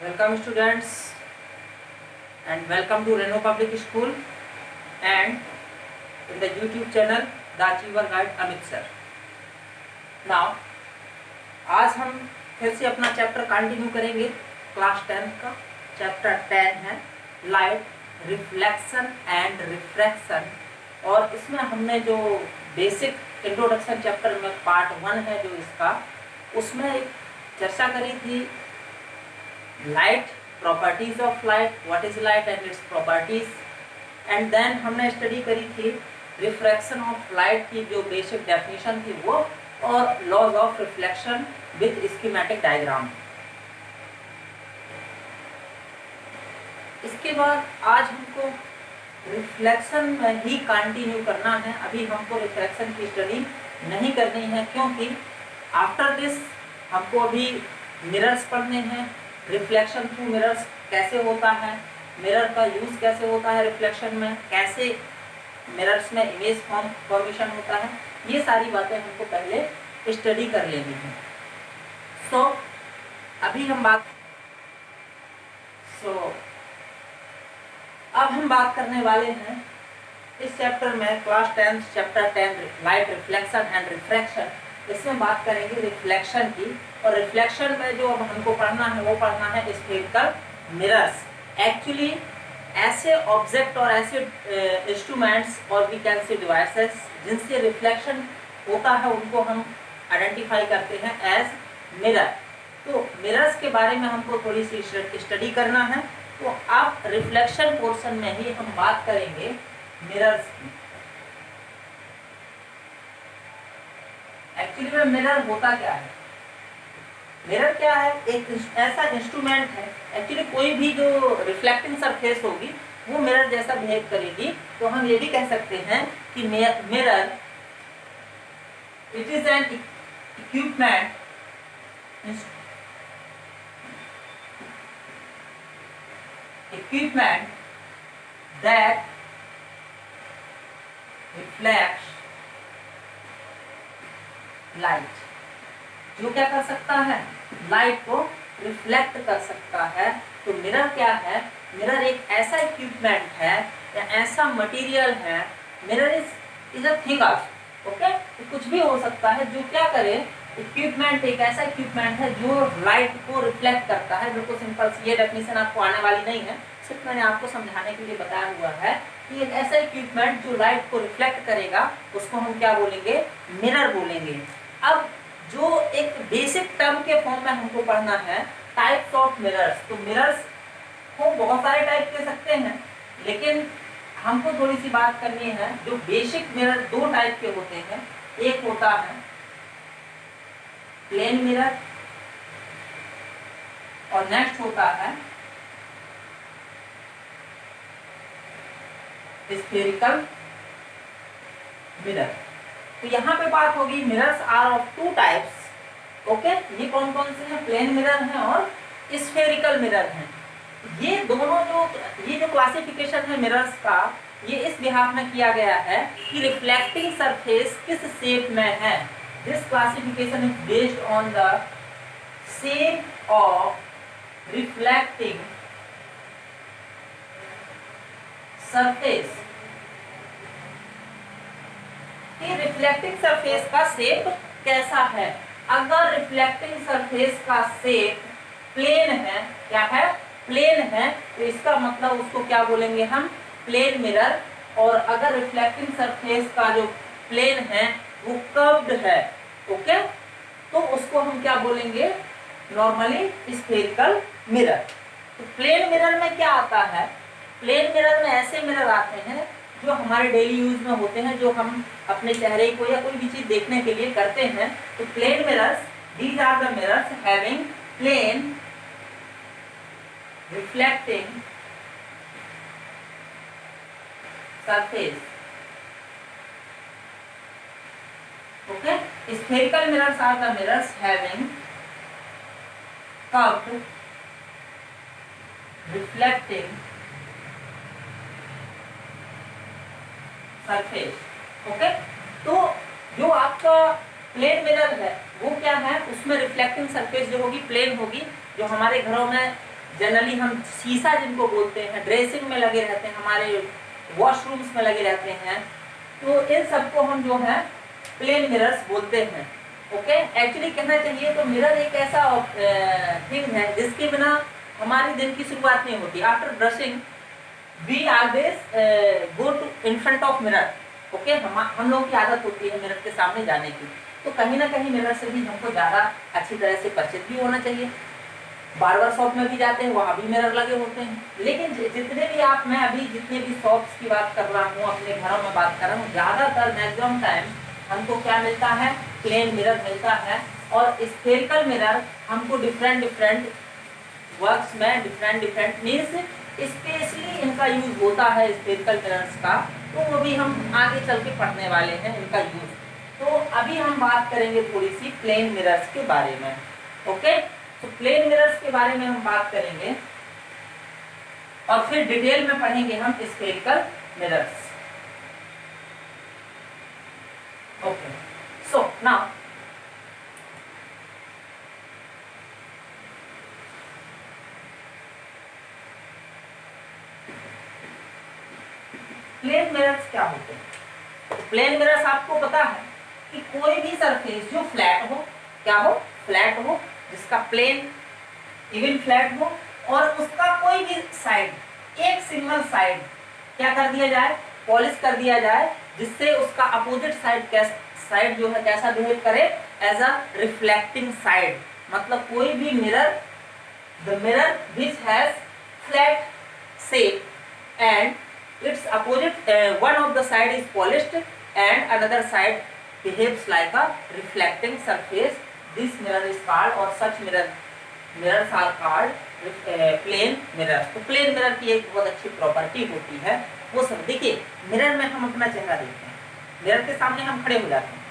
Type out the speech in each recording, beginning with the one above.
Welcome students and welcome to Reno Public School and in the YouTube channel The Achiever Guide Amit sir. Now आज हम फिर से अपना chapter continue करेंगे। Class 10 का चैप्टर 10 है लाइट रिफ्लेक्शन एंड रिफ्रैक्शन, और इसमें हमने जो बेसिक इंट्रोडक्शन चैप्टर में पार्ट 1 है जो इसका, उसमें एक चर्चा करी थी light, properties of light, what is light and its properties, and then हमने स्टडी करी थी रिफ्रैक्शन ऑफ लाइट की जो बेसिक डेफिनेशन थी वो, और laws of reflection with schematic diagram. इसके बाद आज हमको रिफ्लेक्शन में ही कंटिन्यू करना है। अभी हमको रिफ्लेक्शन की स्टडी नहीं करनी है, क्योंकि आफ्टर दिस हमको अभी मिरर्स पढ़ने हैं। रिफ्लेक्शन थ्रू मिरर्स कैसे होता है, मिरर का यूज कैसे होता है रिफ्लेक्शन में, कैसे मिरर्स में इमेज फॉर्मेशन होता है, ये सारी बातें हमको पहले स्टडी कर लेनी है। अब हम बात करने वाले हैं इस चैप्टर में, class 10 chapter 10 light reflection and refraction. इसमें बात करेंगे रिफ्लेक्शन की, और रिफ्लेक्शन में जो अब हमको पढ़ना है वो पढ़ना है स्फेरिकल मिरर्स। एक्चुअली ऐसे ऑब्जेक्ट और ऐसे इंस्ट्रूमेंट्स और वी कैन सी डिवाइसेस जिनसे रिफ्लेक्शन होता है उनको हम आइडेंटिफाई करते हैं एज मिरर। तो मिरर्स के बारे में हमको थोड़ी सी स्टडी करना है। तो अब रिफ्लेक्शन पोर्शन में ही हम बात करेंगे मिरर्स की। एक्चुअली में मिरर होता क्या है? मिरर क्या है? एक ऐसा इंस्ट्रूमेंट है, एक्चुअली कोई भी जो रिफ्लेक्टिंग सरफेस होगी वो मिरर जैसा बिहेव करेगी। तो हम ये भी कह सकते हैं कि mirror it is an equipment that reflects light, जो क्या कर सकता है? लाइट को रिफ्लेक्ट कर सकता है। तो मिरर क्या है? मिरर एक ऐसा इक्विपमेंट है या ऐसा मटेरियल है, mirror is a thing also, okay. तो कुछ भी हो सकता है जो क्या करे, इक्विपमेंट एक ऐसा इक्विपमेंट है जो लाइट को रिफ्लेक्ट करता है। बिल्कुल सिंपल सी, ये डेफिनेशन आपको आने वाली नहीं है, सिर्फ मैंने आपको समझाने के लिए बताया हुआ है कि एक ऐसा इक्विपमेंट जो लाइट को रिफ्लेक्ट करेगा उसको हम क्या बोलेंगे? मिरर बोलेंगे। अब जो एक बेसिक टर्म के फॉर्म में हमको पढ़ना है टाइप्स ऑफ मिरर्स। तो मिरर्स को बहुत सारे टाइप दे सकते हैं, लेकिन हमको थोड़ी सी बात करनी है। जो बेसिक मिरर दो टाइप के होते हैं, एक होता है प्लेन मिरर और नेक्स्ट होता है स्फेरिकल मिरर। तो यहाँ पे बात होगी mirrors are of two types, okay. ये कौन कौन से हैं? प्लेन मिरर हैं और स्फेरिकल मिरर हैं। ये दोनों ये जो क्लासिफिकेशन है मिरर्स का, ये इस बिहाफ में किया गया है कि रिफ्लेक्टिंग सरफेस किस शेप में है। This classification is based on the shape of reflecting surface. कि रिफ्लेक्टिंग सरफेस का शेप कैसा है। अगर रिफ्लेक्टिंग सरफेस का शेप प्लेन है, क्या है? प्लेन है, तो इसका मतलब उसको क्या बोलेंगे हम? Plane mirror. और अगर रिफ्लेक्टिंग सरफेस का जो प्लेन है वो कर्व्ड है, ओके, तो उसको हम क्या बोलेंगे? Normally spherical mirror. तो प्लेन मिरर में क्या आता है? प्लेन मिरर में ऐसे मिरर आते हैं जो हमारे डेली यूज में होते हैं, जो हम अपने चेहरे को या कोई भी चीज देखने के लिए करते हैं। तो plane mirrors, these are the mirrors having plane reflecting surface, okay. Spherical mirrors are the mirrors having curved reflecting surface, okay. तो जो आपका प्लेन मिरर है वो क्या है? उसमें रिफ्लेक्टिंग सरफेस जो होगी प्लेन होगी। जो हमारे घरों में जनरली हम शीशा जिनको बोलते हैं, ड्रेसिंग में लगे रहते हैं, हमारे वॉशरूम्स में लगे रहते हैं, तो इन सबको हम जो है प्लेन मिरर्स बोलते हैं। ओके, एक्चुअली कहना चाहिए तो मिरर एक ऐसा थिंग है जिसके बिना हमारी दिन की शुरुआत नहीं होती। After brushing we always go to in front of mirror. Okay, हम लोगों की आदत होती है मिरर के सामने जाने की, तो कहीं ना कहीं मिरर से भी हमको ज़्यादा अच्छी तरह से परिचित भी होना चाहिए। बार्बर शॉप में भी जाते हैं, वहाँ भी मिरर लगे होते हैं। लेकिन जितने भी मैं अभी जितने भी शॉप्स की बात कर रहा हूँ, अपने घरों में बात कर रहा हूँ, ज़्यादातर मैक्सिमम टाइम हमको क्या मिलता है, प्लेन मिरर मिलता है। और स्फेरिकल मिरर हमको डिफरेंट वर्क्स में डिफरेंट मीन्स स्पेशली इनका यूज होता है स्फेरिकल मिरर्स का, तो वो भी हम आगे चल के पढ़ने वाले हैं इनका यूज। तो अभी हम बात करेंगे थोड़ी सी प्लेन मिरर्स के बारे में। ओके, तो प्लेन मिरर्स के बारे में हम बात करेंगे और फिर डिटेल में पढ़ेंगे हम spherical mirrors. Okay, so now plane mirrors क्या होते हैं? प्लेन मिरर्स आपको पता है कि कोई भी सरफेस जो फ्लैट हो, क्या हो, फ्लैट हो, जिसका प्लेन इवन फ्लैट हो, और उसका कोई भी साइड, एक सिंगल साइड क्या कर दिया जाए, पॉलिश कर दिया जाए, जिससे उसका अपोजिट साइड जो है कैसा बिहेव करे, एज अ रिफ्लेक्टिंग साइड। मतलब कोई भी mirror, the mirror which has flat shape and its opposite one of the side is polished and another side behaves like a reflecting surface, this mirror is called, or such mirrors are called plane mirrors। तो plane mirror की एक बहुत अच्छी property होती है वो सब। देखिए, मिरर में हम अपना चेहरा देखते हैं, मिरर के सामने हम खड़े हो जाते हैं,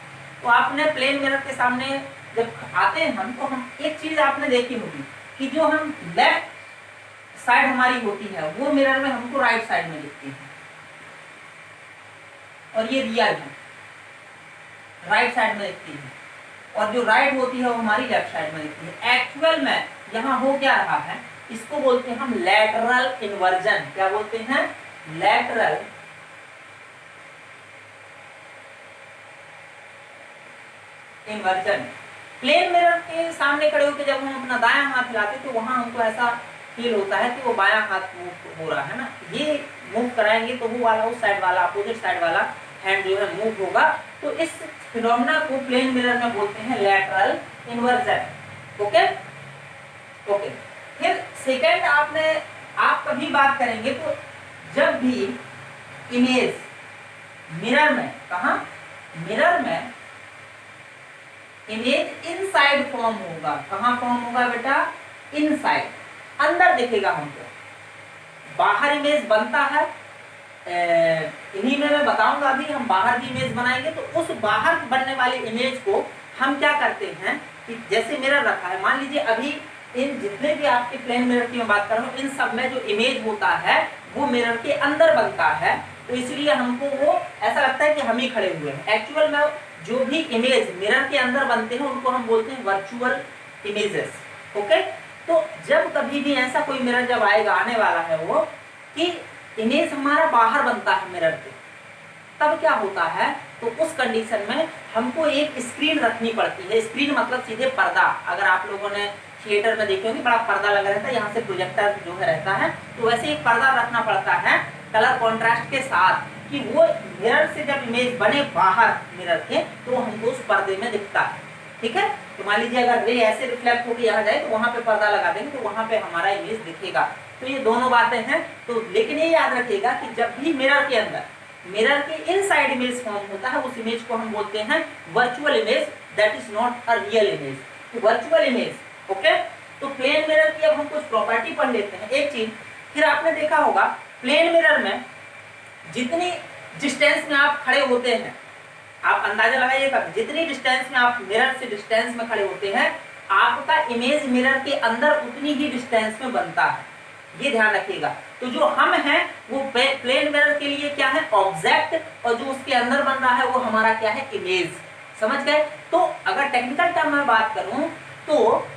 तो आपने प्लेन मिरर के सामने जब आते हैं हम, तो हम एक चीज आपने देखी होगी कि जो हम लेफ्ट साइड हमारी होती है वो मिरर में हमको राइट साइड में दिखती है, और ये रियल है, राइट साइड में दिखती है, और जो राइट होती है वो हमारी लेफ्ट साइड में दिखती है। एक्चुअल में यहाँ हो क्या रहा है, इसको बोलते हैं हम लैटरल इन्वर्जन। क्या बोलते हैं? Lateral inversion. प्लेन मिरर के सामने खड़े होकर जब हम अपना दायां हाथ हिलाते तो वहां हमको ऐसा फील होता है कि वो बायां हाथ मूव हो रहा है ना, ये मूव कराएंगे तो वो वाला, उस साइड वाला, अपोजिट साइड वाला हैंड जो है मूव होगा। तो इस फिनोमेना को प्लेन मिरर में बोलते हैं लैटरल इन्वर्जन। Okay okay. फिर सेकंड, आप कभी बात करेंगे तो जब भी इमेज मिरर में, कहा, मिरर में इमेज इनसाइड फॉर्म होगा। कहां फॉर्म होगा बेटा? इनसाइड, अंदर दिखेगा हमको। बाहर इमेज बनता है, इन्हीं में मैं बताऊंगा अभी, हम बाहर भी इमेज बनाएंगे। तो उस बाहर बनने वाली इमेज को हम क्या करते हैं कि जैसे मिरर रखा है, मान लीजिए अभी इन जितने भी आपके प्लेन मिरर की मैं बात कर रहा हूँ, इन सब में जो इमेज होता है वो मिरर के अंदर बनता है, तो इसलिए हमको वो ऐसा लगता है कि हम ही खड़े हुए हैं। एक्चुअल में जो भी इमेज मिरर के अंदर बनते हैं उनको हम बोलते हैं वर्चुअल इमेजेस। ओके, तो जब कभी भी ऐसा कोई मिरर जब आएगा, आने वाला है वो, कि इमेज हमारा बाहर बनता है मिरर के, तब क्या होता है, तो उस कंडीशन में हमको एक स्क्रीन रखनी पड़ती है। स्क्रीन मतलब सीधे पर्दा। अगर आप लोगों ने थिएटर में देखे होंगे, बड़ा पर्दा लगा रहता है, यहाँ से प्रोजेक्टर जो है रहता है, तो वैसे एक पर्दा रखना पड़ता है कलर कॉन्ट्रास्ट के साथ, कि वो मिरर से जब इमेज बने बाहर मिरर के, तो हमको उस पर्दे में दिखता है। ठीक है, तो मान लीजिए अगर रे ऐसे रिफ्लेक्ट होकर यहाँ जाए तो वहां पे पर्दा लगा देंगे, तो वहां पे हमारा इमेज दिखेगा। तो ये दोनों बातें हैं। तो लेकिन ये याद रखिएगा कि जब भी मिरर के अंदर, मिरर के इनसाइड इमेज फॉर्म होता है, उस इमेज को हम बोलते हैं virtual image, that is not a real image. तो वर्चुअल इमेज। ओके, तो प्लेन मिरर की अब हम कुछ प्रॉपर्टी पढ़ लेते हैं। एक चीज फिर आपने देखा होगा, प्लेन मिरर में जितनी डिस्टेंस में आप खड़े होते हैं, आप अंदाजा लगाइएगा, जितनी डिस्टेंस में आप मिरर से डिस्टेंस में खड़े होते हैं, आपका इमेज मिरर के अंदर उतनी ही डिस्टेंस में बनता है। ये ध्यान रखिएगा। तो जो हम हैं वो प्लेन मिरर के लिए क्या है? ऑब्जेक्ट, और जो उसके अंदर बन रहा है वो हमारा क्या है? इमेज। समझ गए? तो अगर टेक्निकल टर्म में बात करूं तो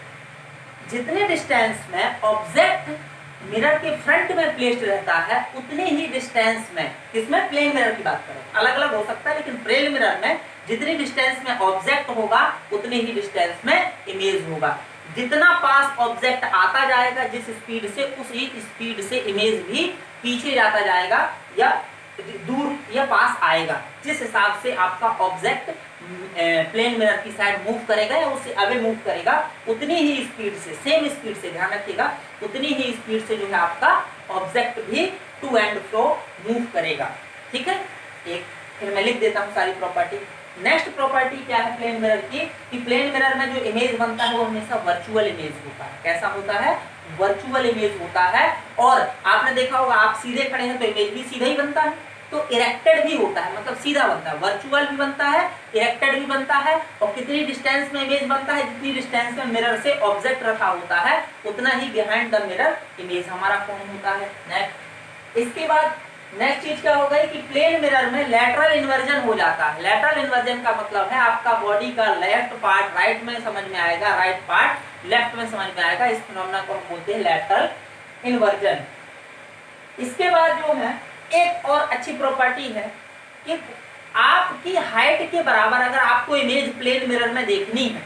जितने डिस्टेंस में ऑब्जेक्ट मिरर के फ्रंट में प्लेस्ड रहता है उतनी ही डिस्टेंस में, किसमें, प्लेन मिरर की बात करें, अलग अलग हो सकता है लेकिन प्लेन मिरर में जितनी डिस्टेंस में ऑब्जेक्ट होगा उतनी ही डिस्टेंस में इमेज होगा। जितना पास ऑब्जेक्ट आता जाएगा जिस स्पीड से, उसी स्पीड से इमेज भी पीछे जाता जाएगा या दूर या पास आएगा। जिस हिसाब से आपका ऑब्जेक्ट प्लेन मिरर की साइड मूव करेगा या उससे अवे मूव करेगा उतनी ही स्पीड से, सेम स्पीड से, ध्यान रखिएगा, उतनी ही स्पीड से जो है आपका ऑब्जेक्ट भी टू एंड फ्रो मूव करेगा। ठीक है, एक फिर मैं लिख देता हूँ सारी प्रॉपर्टी। नेक्स्ट प्रॉपर्टी क्या है प्लेन मिरर की, कि प्लेन मिरर में जो इमेज बनता है वो हमेशा वर्चुअल इमेज होता है। कैसा होता है, वर्चुअल इमेज होता है। और आपने देखा होगा आप सीधे खड़े हैं तो इमेज भी सीधा ही बनता है, तो इरेक्टेड भी होता है, मतलब सीधा बनता है, वर्चुअल भी बनता है, इरेक्टेड भी बनता है। और कितनी डिस्टेंस में इमेज बनता है, जितनी डिस्टेंस में मिरर से ऑब्जेक्ट रखा होता है उतना ही बिहाइंड द मिरर इमेज हमारा फॉर्म होता है। नेक्स्ट, इसके बाद नेक्स्ट चीज क्या हो गई कि प्लेन मिरर में लैटरल इन्वर्जन हो जाता है। लैटरल इन्वर्जन का मतलब है आपका बॉडी का लेफ्ट पार्ट राइट में समझ में आएगा, राइट पार्ट लेफ्ट में समझ में आएगा। इस फिनोमेना को हम बोलते हैं लैटरल इन्वर्जन। इसके बाद जो है एक और अच्छी प्रॉपर्टी है कि आपकी हाइट के बराबर अगर आपको इमेज प्लेन मिरर में देखनी है,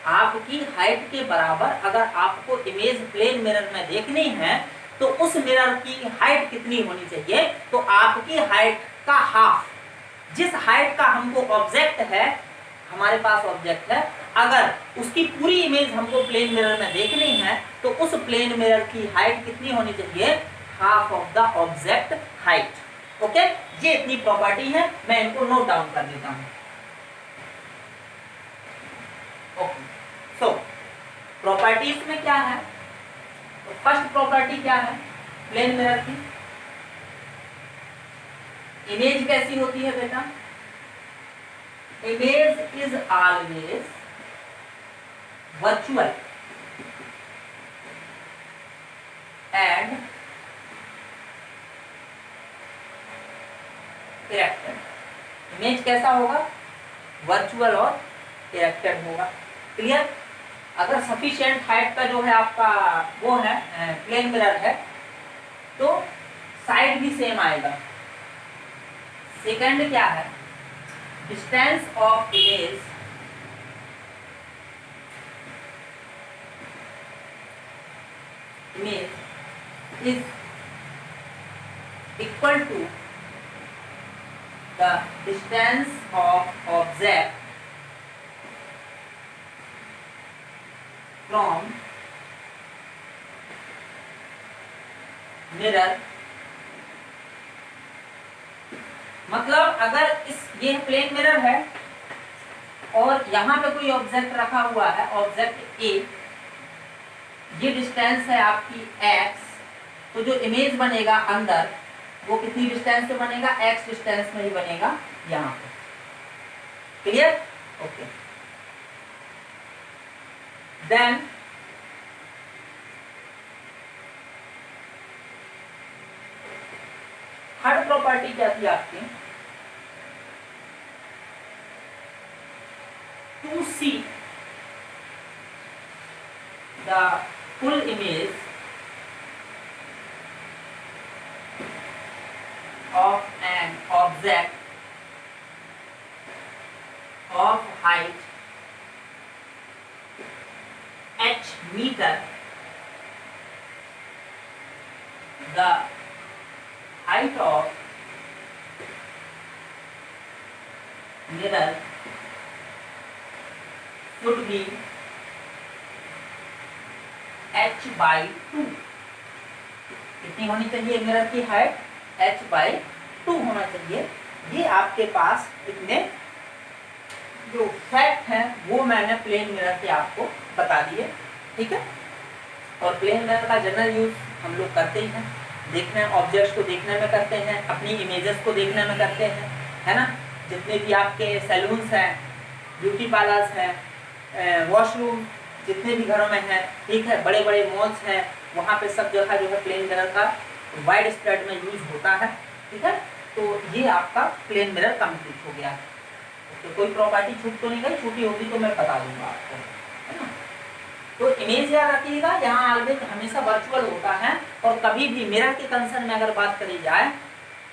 आपकी हाइट के बराबर अगर आपको इमेज प्लेन मिरर में देखनी है तो उस मिरर की हाइट कितनी होनी चाहिए, तो आपकी हाइट का हाफ, जिस हाइट का हमको ऑब्जेक्ट है, हमारे पास ऑब्जेक्ट है, अगर उसकी पूरी इमेज हमको प्लेन मिरर में देखनी है तो उस प्लेन मिरर की हाइट कितनी होनी चाहिए, half of the object height. Okay, ये इतनी प्रॉपर्टी है, मैं इनको नोट डाउन कर देता हूं। ओके, सो प्रॉपर्टीज में क्या है, तो फर्स्ट प्रॉपर्टी क्या है प्लेन मिरर की, इमेज कैसी होती है बेटा, image is always virtual and erected. Image कैसा होगा, वर्चुअल और इरेक्टेड होगा। क्लियर, अगर सफिशिएंट हाइट का जो है आपका वो है प्लेन मिरर है तो साइड भी सेम आएगा। सेकंड क्या है, distance of image is equal to the distance of object from mirror. मतलब अगर ये प्लेन मिरर है और यहाँ पे कोई ऑब्जेक्ट रखा हुआ है, ऑब्जेक्ट ए, ये डिस्टेंस है आपकी x, तो जो इमेज बनेगा अंदर वो कितनी डिस्टेंस पे बनेगा, x डिस्टेंस में ही बनेगा यहाँ पे। Clear, okay. Then third property क्या थी आपकी, to see the full image of an object of height h meter, the height of mirror should be h by 2। कितनी होनी चाहिए मिरर की हाइट, h by 2 होना चाहिए। ये आपके पास इतने जो फैक्ट है वो मैंने प्लेन मिरर के आपको बता दिए। ठीक है, और प्लेन मिरर का जनरल यूज हम लोग करते ही हैं, देखने ऑब्जेक्ट्स को देखने में करते हैं, अपनी इमेजेस को देखने में करते हैं, है ना। जितने भी आपके सैलून्स हैं, ब्यूटी पार्लर्स हैं, वॉशरूम जितने भी घरों में हैं, ठीक है, बड़े बड़े मॉल्स हैं, वहाँ पे सब जगह जो है प्लेन मिरर का वाइड स्प्रेड में यूज होता है। ठीक है, तो ये आपका प्लेन मिरर कंप्लीट हो गया। तो कोई प्रॉपर्टी छूट तो नहीं गई, छूटी होगी तो मैं बता दूंगा आपको, है ना। तो इमेज याद रखिएगा, यहाँ ऑलवेज हमेशा वर्चुअल होता है और कभी भी मिरर के कंसर्न में अगर बात करी जाए,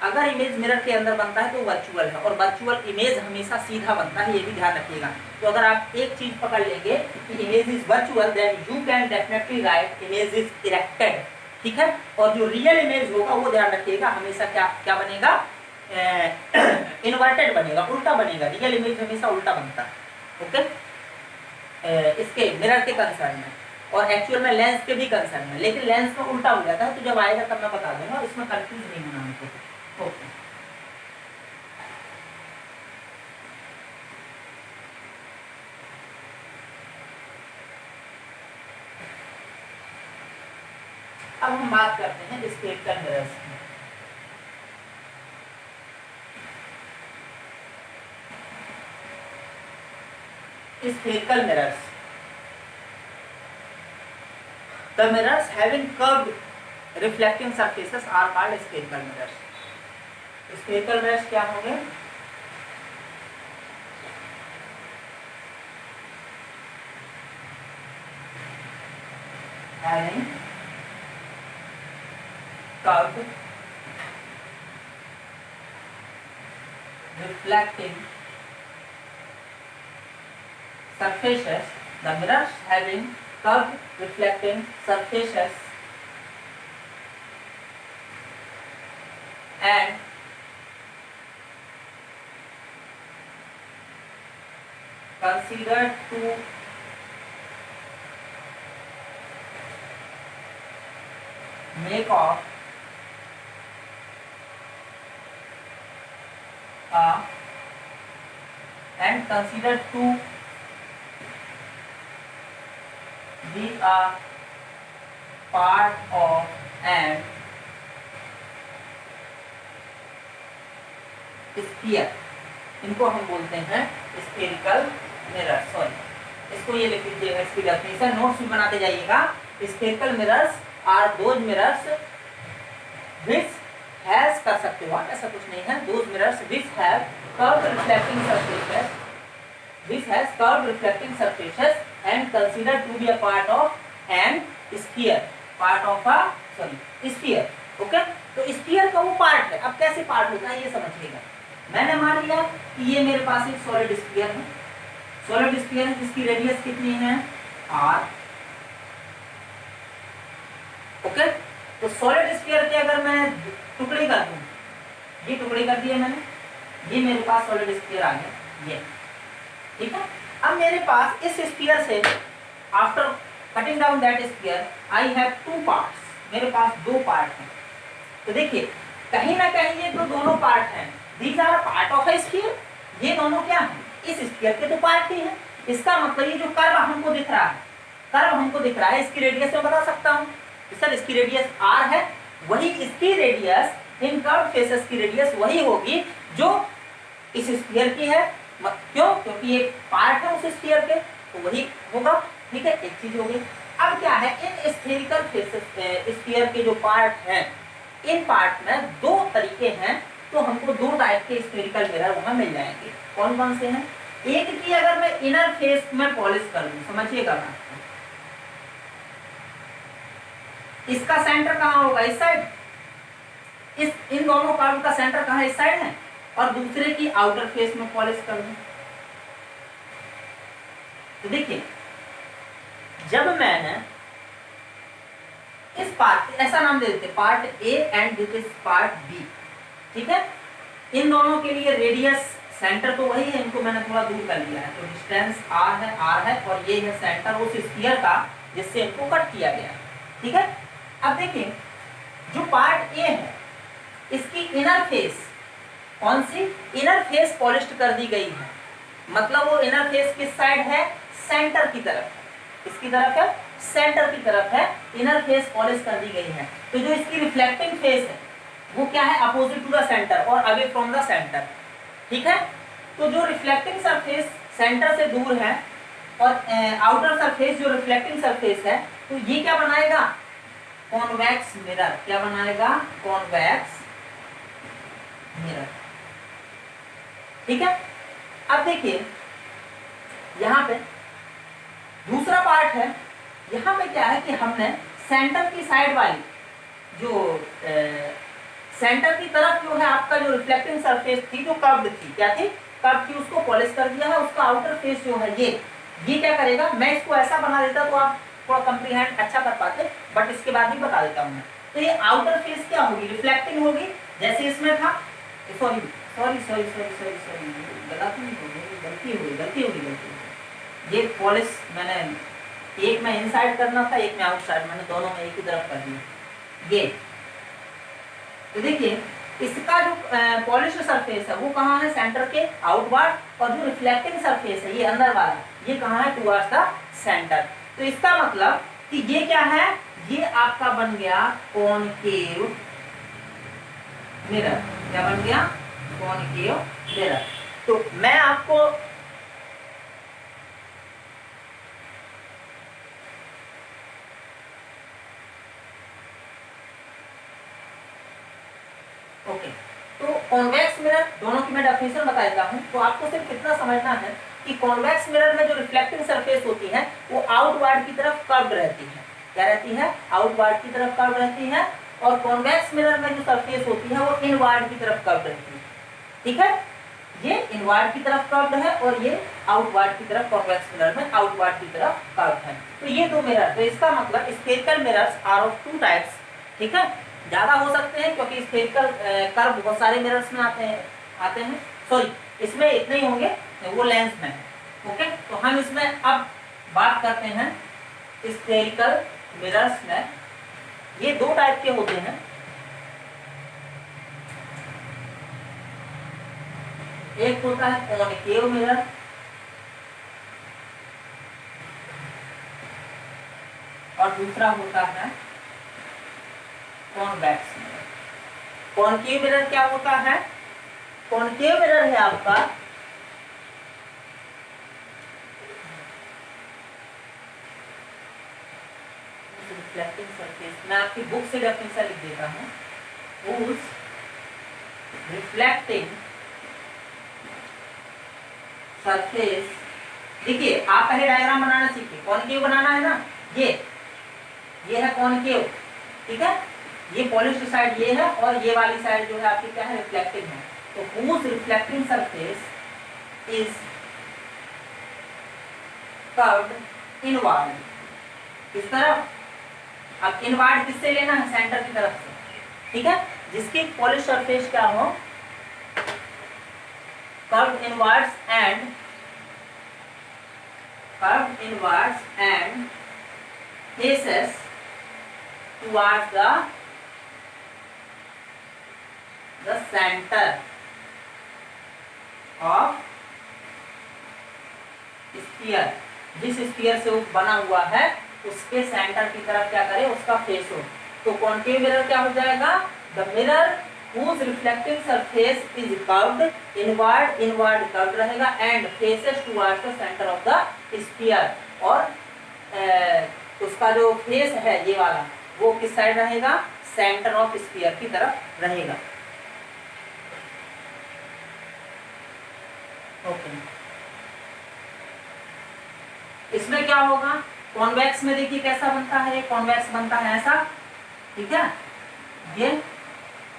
अगर इमेज मिरर के अंदर बनता है तो वर्चुअल है, और वर्चुअल इमेज हमेशा सीधा बनता है, ये भी ध्यान रखिएगा। तो अगर आप एक चीज पकड़ लेंगे कि image is virtual, then you can definitely write image is erected, ठीक है। और जो रियल इमेज होगा वो ध्यान रखिएगा हमेशा क्या क्या बनेगा, इन्वर्टेड बनेगा, उल्टा बनेगा। रियल इमेज हमेशा उल्टा बनता है, ओके, इसके मिरर के कंसर्न में, और एक्चुअल में लेंस के भी कंसर्न में, लेकिन लेंस में उल्टा हो जाता है, तो जब आएगा तब मैं बता दूंगा, इसमें कंफ्यूज नहीं होना हमको, ओके। अब हम बात करते हैं स्फेरिकल मिरर्स की। Spherical mirrors. The mirrors having curved reflecting surfaces are called spherical mirrors. Spherical mirrors क्या होंगे? Having curved reflecting surfaces, the mirrors having curved reflecting surfaces and considered to make of and considered to be a part of an sphere, इनको हम बोलते हैं spherical mirror. Sorry, इसको ये लिख लीजिएगा, इसकी डेफिनेशन नोट्स भी बनाते जाइएगा। Spherical mirrors are those mirrors which has, कर सकते हो आप, ऐसा कुछ नहीं है, those mirrors which have curved reflecting surfaces, which has curved reflecting surfaces and considered to be a part of an sphere, part of a sphere, okay? तो sphere का वो पार्ट है। अब कैसे पार्ट होता है ये समझिएगा। मैंने मान लिया कि ये मेरे पास एक सॉलिड स्फीयर है, सॉलिड स्फीयर है जिसकी रेडियस कितनी है, r, ओके। तो सॉलिड स्फीयर के अगर मैं टुकड़े कर दूं, ये टुकड़े कर दिए मैंने, ये मेरे पास सॉलिड स्फीयर आ गया, ये, ठीक है। अब मेरे पास इस स्फीयर से, after cutting down that sphere, I have two parts, मेरे पास दो पार्ट हैं। तो देखिए कहीं ना कहीं ये दोनों पार्ट हैं, these are part of a sphere, ये दोनों क्या हैं, इस स्फीयर के तो पार्ट ही हैं। इसका मतलब ये जो कर्व हमको दिख रहा है, कर्व हमको दिख रहा है, इसकी रेडियस मैं बता सकता हूँ, सर इसकी रेडियस r है, वही इसकी रेडियस, इन कर्व फेसेस की रेडियस वही होगी जो इस स्फीयर की है। क्यों? क्योंकि ये पार्ट है उस स्फीयर के, तो वही होगा, ठीक है, एक चीज हो गई। अब क्या है, इन स्फेरिकल फेसेस, स्फीयर के जो पार्ट हैं, इन पार्ट में दो तरीके हैं, तो हमको दो टाइप के स्फेरिकल मिरर वहां मिल जाएंगे। कौन कौन से हैं? एक की अगर मैं इनर फेस में पॉलिश कर दूं, समझिएगा ना, इसका सेंटर कहाँ होगा, इस साइड, इन दोनों कर्व का सेंटर कहाँ, इस साइड है, और दूसरे की आउटर फेस में पॉलिश कर दूं। तो देखिए जब मैंने इस पार्ट, ऐसा नाम दे देते part A and this is part B, ठीक है। इन दोनों के लिए रेडियस, सेंटर तो वही है, इनको मैंने थोड़ा दूर कर लिया है, तो डिस्टेंस r है, और ये है सेंटर उस स्फीयर का जिससे इनको कट किया गया है, ठीक है। अब देखिए जो पार्ट ए है, इसकी इनर फेस, कौन सी इनर फेस पॉलिश्ड कर दी गई है, मतलब वो इनर फेस किस साइड है, सेंटर की तरफ है, इसकी तरफ है, सेंटर की तरफ है, इनर फेस पॉलिश कर दी गई है। तो जो इसकी रिफ्लेक्टिंग फेस है वो क्या है, अपोजिट टू द सेंटर और अवे फ्रॉम द सेंटर, ठीक है। तो जो रिफ्लेक्टिंग सरफेस सेंटर से दूर है और आउटर सरफेस जो रिफ्लेक्टिंग सरफेस है, तो ये क्या बनाएगा, कॉन्वेक्स मिरर, क्या बनाएगा, कॉन्वेक्स मिरर, ठीक है। अब देखिए यहाँ पे दूसरा पार्ट है, यहाँ पे क्या है कि हमने सेंटर की साइड वाली जो सेंटर की तरफ जो है आपका जो रिफ्लेक्टिंग सरफेस थी जो कर्व्ड थी, क्या थी, कर्व थी, उसको पॉलिश कर दिया है। उसका आउटर फेस जो है ये क्या करेगा, मैं इसको ऐसा बना देता तो आप थोड़ा कंप्रीहेंड अच्छा कर पाते, बट इसके बाद ही बता देता हूँ मैं। तो ये आउटर फेस क्या होगी, रिफ्लेक्टिंग होगी, जैसे इसमें था, sorry sorry sorry sorry sorry sorry गलती होगी। ये पॉलिश मैंने एक में इनसाइड करना था, एक में आउटसाइड, मैंने दोनों में एक ही तरफ कर दिया। ये तो देखिए इसका जो पॉलिश सरफेस है वो कहाँ है, सेंटर के आउटवर्ड, और जो रिफ्लेक्टिंग सरफेस है ये अंदर वाला, ये कहाँ है, टुवर्ड्स द सेंटर। तो इसका मतलब कि ये क्या है, ये आपका बन गया कॉनकेव मिरर। क्या बन गया, कॉनकेव मिरर। तो मैं आपको ओके, तो कॉन्वेक्स मिरर दोनों की मैं डेफिनेशन बता देता हूं। तो आपको सिर्फ इतना समझना है कि कॉन्वेक्स मिरर में जो रिफ्लेक्टिंग सरफेस होती है वो आउटवर्ड की तरफ कर्व्ड रहती है। क्या रहती है, आउटवर्ड की तरफ कर्व्ड रहती है, और कॉन्वेक्स मिरर में जो सरफेस होती है वो इनवर्ड की तरफ कर्व्ड रहती है। ठीक है, ये इनवर्ड की तरफ कर्व्ड है और ये आउटवर्ड की तरफ, कॉन्वेक्स मिरर में आउटवर्ड की तरफ कर्व्ड है। तो ये दो मिरर, तो इसका मतलब spherical mirrors are of two types. ठीक है, ज्यादा हो सकते हैं क्योंकि स्फेरिकल कर्व बहुत सारे मिरर्स में आते हैं, सॉरी इसमें इतने ही होंगे, वो लेंस में। ओके, तो हम इसमें अब बात करते हैं स्फेरिकल मिरर्स में। ये दो टाइप के होते हैं, एक होता है कॉनकेव मिरर और दूसरा होता है कॉन्वेक्स मिरर। कॉनकेव मिरर क्या होता है, कॉनकेव मिरर है आपका रिफ्लेक्टिंग सरफेस, मैं आपकी बुक से डेफिनेशन लिख देता हूं, उस रिफ्लेक्टिंग सरफेस। देखिए आप पहले डायग्राम बनाना सीखिए, कॉनकेव बनाना है ना, ये है कॉनकेव। ठीक है, ये पॉलिश्ड साइड ये है और ये वाली साइड जो है आपकी क्या है, रिफ्लेक्टिंग है। तो whose reflecting surface is curved inward. इस तरफ, अब इनवर्ड किससे लेना है, सेंटर की तरफ से। ठीक है, जिसकी पॉलिश सरफेस क्या हो, curved inwards and faces towards the center of sphere। जिस स्फीयर से वो बना हुआ है उसके सेंटर की तरफ क्या करे, उसका फेस हो। तो कॉनकेव मिरर क्या हो जाएगा, the mirror whose reflecting surface is curved inward curve रहेगा, and faces towards the center of the sphere। और उसका जो फेस है ये वाला, वो किस साइड रहेगा, सेंटर ऑफ स्फीयर की तरफ रहेगा। ओके, इसमें क्या होगा, कॉन्वेक्स में देखिए कैसा बनता है, कॉन्वेक्स बनता है ऐसा। ठीक है, ये,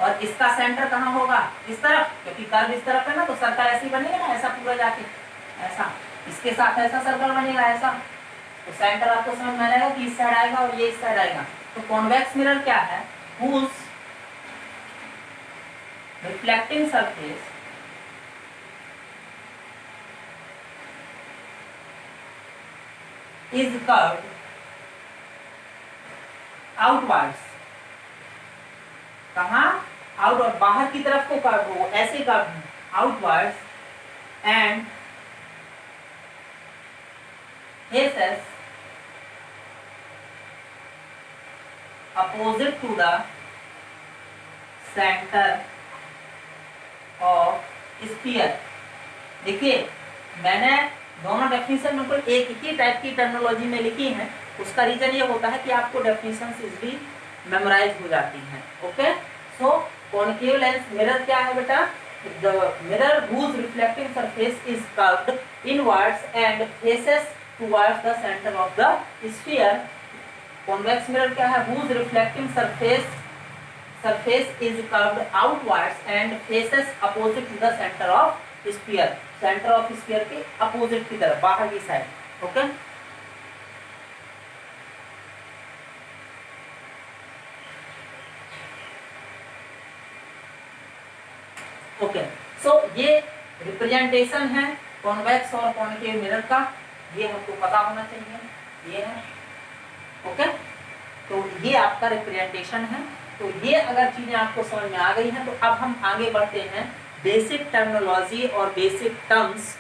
और इसका सेंटर कहाँ होगा, इस तरफ, क्योंकि कर्व इस तरफ है ना, तो सर्कल ऐसे ही बनेगा ना, ऐसा पूरा जाके ऐसा, इसके साथ ऐसा सर्कल बनेगा ऐसा। तो सेंटर आपको समझ में आएगा कि इस साइड आएगा और ये इस साइड आएगा। तो कॉन्वेक्स मिरर क्या है, whose reflecting surface is curved outwards। कहाँ, आउटवर्ड, बाहर की तरफ को कर्व हो, ऐसे curve outwards, and faces opposite to the center of sphere। देखिए मैंने दोनों डेफिनेशन बिल्कुल एक ही टाइप की टर्मिनोलॉजी में लिखी है। उसका रीजन ये होता है कि आपको डेफिनेशन इजली मेमोराइज हो जाती हैं। ओके, सो कॉनकेव लेंस मिरर क्या है बेटा, the mirror whose reflecting surface is curved inwards and faces towards the center of the sphere। Convex mirror क्या है, whose reflecting surface surface is curved outwards and faces opposite to the centre of sphere, centre of sphere के अपोजिट की तरफ, बाहर की side. Okay, okay, सो ये representation है कॉन्वेक्स और कॉन्केव मिरर का, ये हमको पता होना चाहिए, ये है। ओके, तो ये आपका रिप्रेजेंटेशन है। तो ये अगर चीजें आपको समझ में आ गई हैं तो अब हम आगे बढ़ते हैं बेसिक टर्मिनोलॉजी और basic terms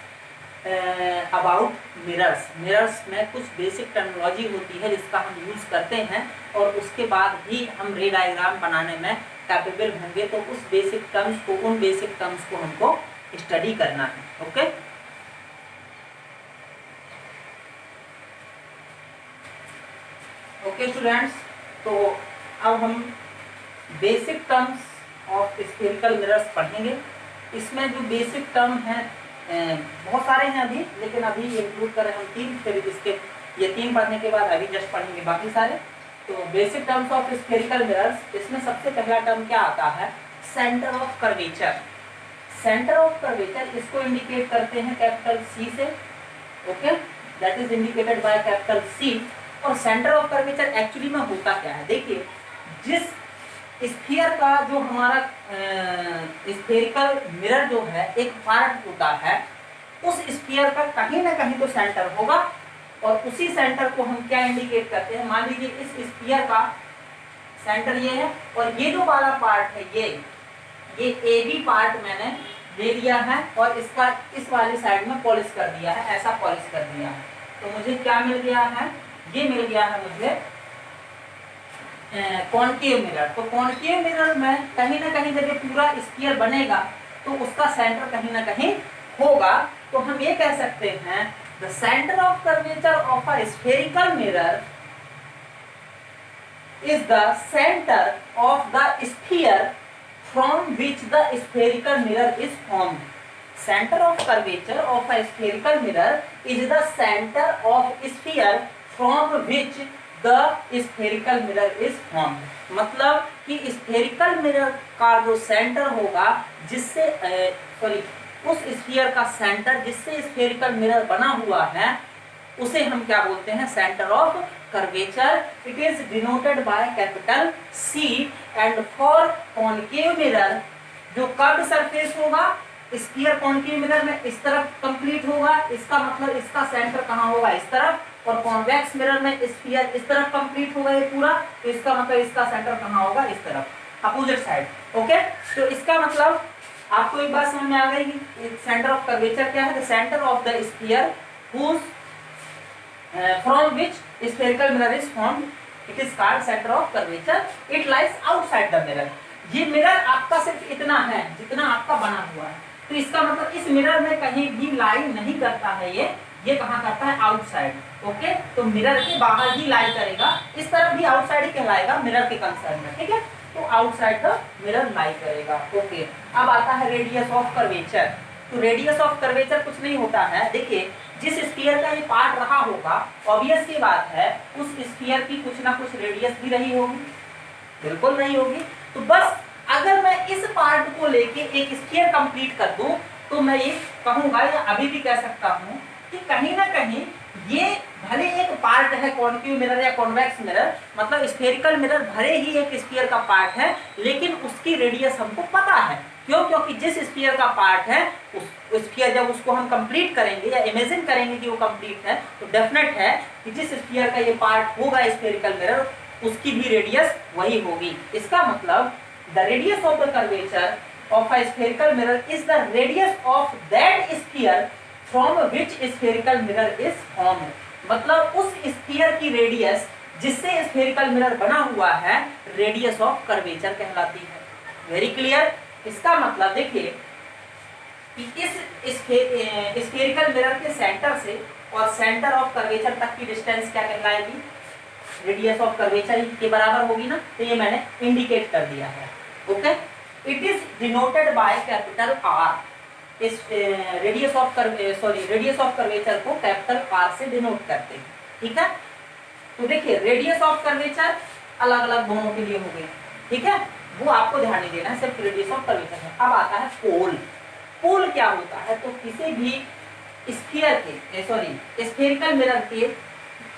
about mirrors. Mirrors में कुछ बेसिक टर्मिनोलॉजी होती है जिसका हम यूज करते हैं और उसके बाद ही हम रे डायग्राम बनाने में कैपेबल होंगे, तो उस बेसिक टर्म्स को, उन बेसिक टर्म्स को हमको स्टडी करना है। ओके, ओके स्टूडेंट्स, तो अब हम basic terms of spherical mirrors पढ़ेंगे। इसमें जो बेसिक टर्म है बहुत सारे हैं अभी, लेकिन अभी इंक्लूड करें हम 3, फिर इसके ये 3 पढ़ने के बाद अभी जस्ट पढ़ेंगे बाकी सारे। तो basic terms of spherical mirrors, इसमें सबसे पहला टर्म क्या आता है? Centre of curvature. Centre of curvature इसको इंडिकेट करते हैं कैपिटल सी से। Okay, that is indicated by capital C. और सेंटर ऑफ कर्वेचर एक्चुअली में होता क्या है? देखिए, जिस स्फीयर का जो हमारा स्फेरिकल मिरर जो है एक पार्ट होता है, उस स्फीयर का कहीं ना कहीं तो सेंटर होगा और उसी सेंटर को हम क्या इंडिकेट करते हैं? मान लीजिए इस स्फीयर का सेंटर ये है और ये जो वाला पार्ट है ये ए बी पार्ट मैंने ले लिया है और इसका इस वाली साइड में पॉलिश कर दिया है, ऐसा पॉलिश कर दिया है। तो मुझे क्या मिल गया है? ये मिल गया है मुझे कॉनकेव मिरर। तो कॉनकेव मिरर में कहीं ना कहीं जब ये पूरा स्फीयर बनेगा तो उसका सेंटर कहीं ना कहीं होगा। तो हम ये कह सकते हैं the centre of curvature of a spherical mirror is the centre of the sphere from which the spherical mirror is formed. Center of curvature of a spherical mirror is the center of sphere from which the spherical mirror is formed. मतलब कि spherical mirror का जो centre होगा, जिससे उस sphere का centre जिससे spherical mirror बना हुआ है, उसे हम क्या बोलते हैं? Centre of curvature. It is denoted by capital C. And for concave mirror, जो कर्व्ड सरफेस होगा स्फीयर कॉनकेव मिरर में इस तरफ कंप्लीट होगा, इसका मतलब इसका सेंटर कहाँ होगा? इस तरफ। और कॉन्वेक्स मिरर में स्फीयर इस तरफ कंप्लीट होगा ये पूरा, तो इसका मतलब इसका सेंटर कहाँ होगा? इस तरफ, अपोजिट साइड। ओके, तो इसका मतलब आपको एक बात समझ में आ गई कि सेंटर ऑफ कर्वेचर क्या है? The centre of the sphere whose from which spherical mirror is formed, it is called center of curvature. It lies outside the mirror. ये मिरर आपका सिर्फ इतना है जितना आपका बना हुआ है, तो इसका मतलब इस मिरर में कहीं भी लाई नहीं करता है। ये कहाँ करता है? आउटसाइड। ओके, तो मिरर के बाहर ही लाई करेगा, इस तरफ भी आउटसाइड ही कहलाएगा मिरर के कंसर्न में। ठीक है, तो आउटसाइड द मिरर लाई करेगा। ओके, अब आता है रेडियस ऑफ कर्वेचर। तो रेडियस ऑफ कर्वेचर कुछ नहीं होता है। देखिए, जिस स्फीयर का ये पार्ट रहा होगा, ऑब्वियस की बात है उस स्फीयर की कुछ ना कुछ रेडियस भी रही होगी, बिल्कुल रही होगी। तो बस अगर मैं इस पार्ट को लेके एक स्फीयर कंप्लीट कर दूं तो मैं ये कहूंगा या अभी भी कह सकता हूं कि कहीं ना कहीं ये भले एक पार्ट है कॉनकेव मिरर या कॉन्वेक्स मिरर, मतलब स्फेरिकल मिरर भले ही एक स्फीयर का पार्ट है, लेकिन उसकी रेडियस हमको पता है। क्यों? क्योंकि जिस स्फीयर का पार्ट है उस स्फीयर जब उसको हम कंप्लीट करेंगे या इमेजिन करेंगे कि वो कंप्लीट है, तो डेफिनेट है कि जिस स्फीयर का ये पार्ट होगा स्फेरिकल मिरर, उसकी भी रेडियस वही होगी। इसका मतलब the radius of the curvature of a spherical mirror is the radius of that sphere from which spherical mirror is formed. मतलब उस स्फीयर की रेडियस जिससे स्फेरिकल मिरर बना हुआ है, रेडियस ऑफ कर्वेचर कहलाती है। Very clear? इसका मतलब देखिए कि इस स्फेरिकल मिरर के सेंटर से और सेंटर ऑफ कर्वेचर तक की डिस्टेंस क्या कहलाएगी? रेडियस ऑफ कर्वेचर के बराबर होगी ना, तो ये मैंने इंडिकेट कर दिया है। Okay, it is denoted by capital R. इस रेडियस ऑफ कर्वेचर को कैपिटल आर से डिनोट करते हैं। ठीक है, तो देखिए रेडियस ऑफ कर्वेचर अलग अलग दोनों के लिए हो गई। ठीक है, वो आपको ध्यान नहीं देना है, सिर्फ रेडियस ऑफ कर्वेचर है। अब आता है पोल। पोल क्या होता है, तो किसी भी स्फीयर के स्फेरिकल मिरर के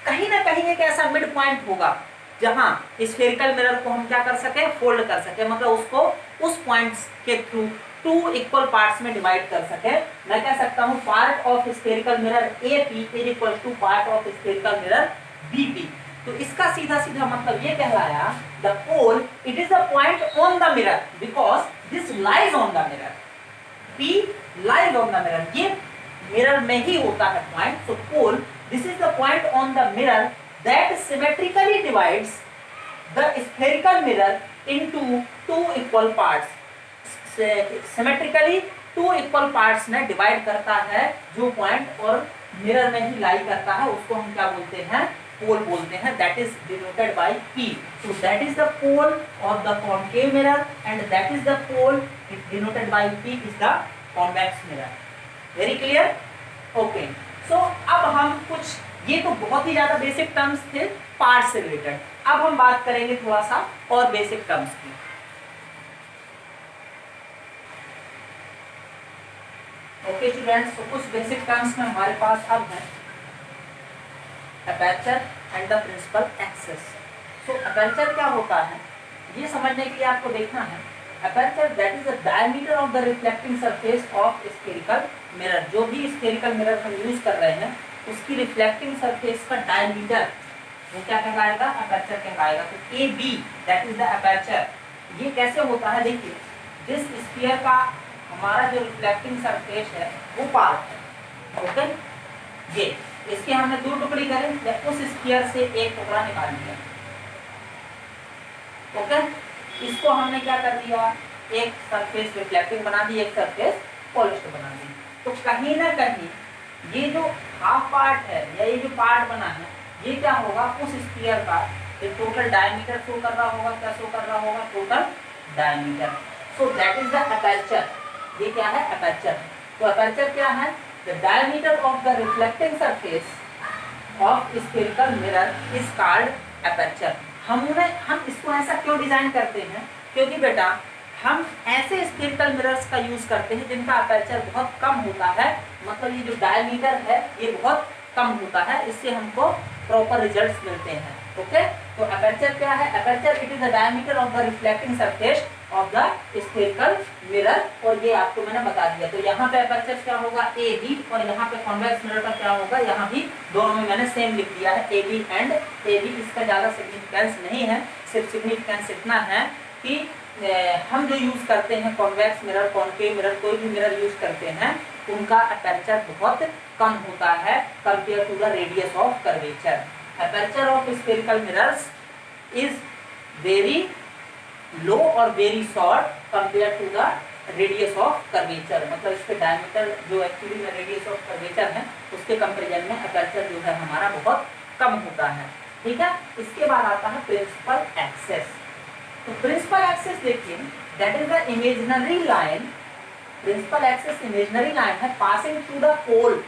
कहीं ना कहीं एक ऐसा मिड पॉइंट होगा जहां स्फेरिकल मिरर को हम क्या कर सके, फोल्ड कर सके, मतलब उसको उस पॉइंट के थ्रू टू इक्वल पार्ट्स में डिवाइड कर सके। मैं कह सकता हूं part of spherical mirror AP is equal to part of spherical mirror BP। तो इसका सीधा सीधा मतलब ये कहलाया the pole it is the point on the mirror because this lies on the mirror, P lies on the mirror, ये mirror में ही होता है point. So pole this is the point on the mirror that symmetrically divides the spherical mirror into two equal parts। Symmetrically two equal parts में divide करता है जो point और मिरर में ही लाई करता है, उसको हम क्या बोलते हैं, पोल बोलते हैं। That is denoted bye P। So that is the pole of the concave mirror and that is the pole denoted by P is the convex mirror। Very clear? Okay। So अब हम कुछ, ये तो बहुत ही ज्यादा बेसिक टर्म्स थे part से रिलेटेड। अब हम बात करेंगे थोड़ा सा और बेसिक टर्म्स की। ओके स्टूडेंट्स, तो कुछ बेसिक टर्म्स में हमारे पास अब है aperture and the principal axis. So aperture क्या होता है, ये समझने के लिए आपको देखना है aperture that is the diameter of the reflecting surface of spherical mirror. जो भी स्फेरिकल मिरर हम यूज कर रहे हैं उसकी रिफ्लेक्टिंग सरफेस का डायमीटर वो क्या कहलाएगा, अपर्चर कहलाएगा। तो AB that is the aperture. ये कैसे होता है, देखिए जिस स्फीयर का हमारा जो रिफ्लेक्टिंग सरफेस है वो पार्ट है, ओके, ये इसके हमने दो टुकड़ी करें, उस स्फीयर से एक टुकड़ा निकाल लिया, ओके, इसको हमने क्या कर दिया, एक सरफेस रिफ्लेक्टिंग बना दी, एक सरफेस पॉलिश्ड बना दी। तो कहीं ना कहीं ये जो हाफ पार्ट है या ये जो पार्ट बना है ये क्या होगा, उस स्फीयर का एक टोटल डायमीटर शो कर रहा होगा। क्या शो कर रहा होगा, total diameter. So that is the aperture. ये क्या है, अपर्चर। तो अपर्चर क्या है, the diameter of the reflecting surface of spherical mirror is called aperture. हम इसको ऐसा क्यों डिजाइन करते हैं, क्योंकि बेटा हम ऐसे स्फेरिकल मिरर्स का यूज करते हैं जिनका अपर्चर बहुत कम होता है, मतलब ये जो डायमीटर है ये बहुत कम होता है, इससे हमको प्रॉपर रिजल्ट्स मिलते हैं। ओके, तो अपर्चर क्या है, aperture it is the diameter of the reflecting surface of the spherical mirror. और ये आपको मैंने बता दिया। तो यहाँ पे अपर्चर क्या होगा, AB, और यहाँ पे कॉन्वेक्स मिरर का क्या होगा, यहाँ भी दोनों में मैंने सेम लिख दिया है, AB एंड AB। इसका ज़्यादा सिग्निफिकेंस नहीं है, सिर्फ सिग्निफिकेंस इतना है कि हम जो यूज करते हैं कॉन्वेक्स मिरर, कॉनकेव मिरर, कोई भी मिरर यूज करते हैं उनका अपर्चर बहुत कम होता है compare to the radius of curvature. Aperture of spherical mirrors is very low और very short compare to the radius of curvature, मतलब इसके डायमीटर जो एक्चुअली में रेडियस ऑफ कर्वेचर है उसके कंपेरिजन में अपर्चर जो है हमारा बहुत कम होता है। ठीक है, इसके बाद आता है प्रिंसिपल एक्सिस। तो प्रिंसिपल एक्सिस देखिए, that is the imaginary line. Principal axis imaginary line है passing through the pole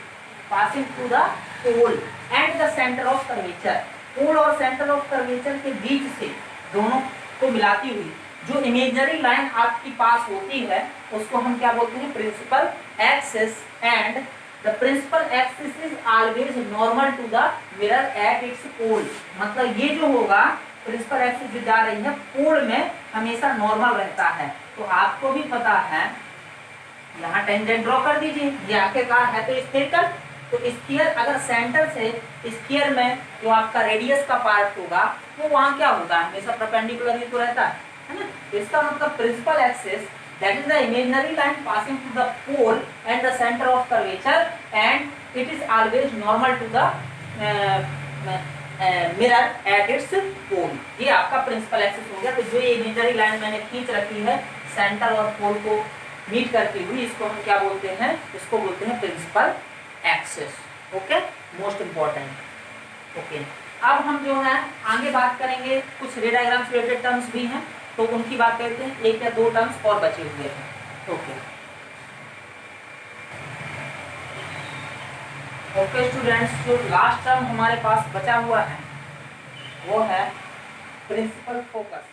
and the centre of curvature. Pole और सेंटर ऑफ कर्वेचर के बीच से दोनों को मिलाती हुई जो इमेजिनरी लाइन आपकी पास होती है उसको हम क्या बोलते हैं, principal axis. And the principal axis is always normal to the mirror at its pole. मतलब ये जो होगा प्रिंसिपल एक्सिस जो जा रही है पोल में हमेशा नॉर्मल रहता है। तो आपको भी पता है, यहाँ टेंजेंट ड्रॉ कर दीजिए, ये आखिरकार है तो स्फेरिकल। तो स्फीयर अगर सेंटर से स्फीयर में जो आपका रेडियस का पार्ट होगा वो वहाँ क्या होता है, हमेशा परपेंडिकुलर ही तो रहता है ना। इसका मतलब principal axis that is the imaginary line passing to the pole and the centre of curvature and it is always normal to the mirror at its pole. ये आपका प्रिंसिपल एक्सिस हो गया। तो जो ये इमेजिनरी लाइन मैंने खींच रखी है सेंटर और पोल को मीट करती हुई, इसको हम क्या बोलते हैं, इसको बोलते हैं principal axis. Okay, most important. Okay, अब हम जो है आगे बात करेंगे, कुछ रे डायग्राम से रिलेटेड टर्म्स भी हैं तो उनकी बात करते हैं। एक या दो टर्म्स और बचे हुए हैं। ओके ओके स्टूडेंट्स, जो लास्ट टर्म हमारे पास बचा हुआ है वो है प्रिंसिपल फोकस।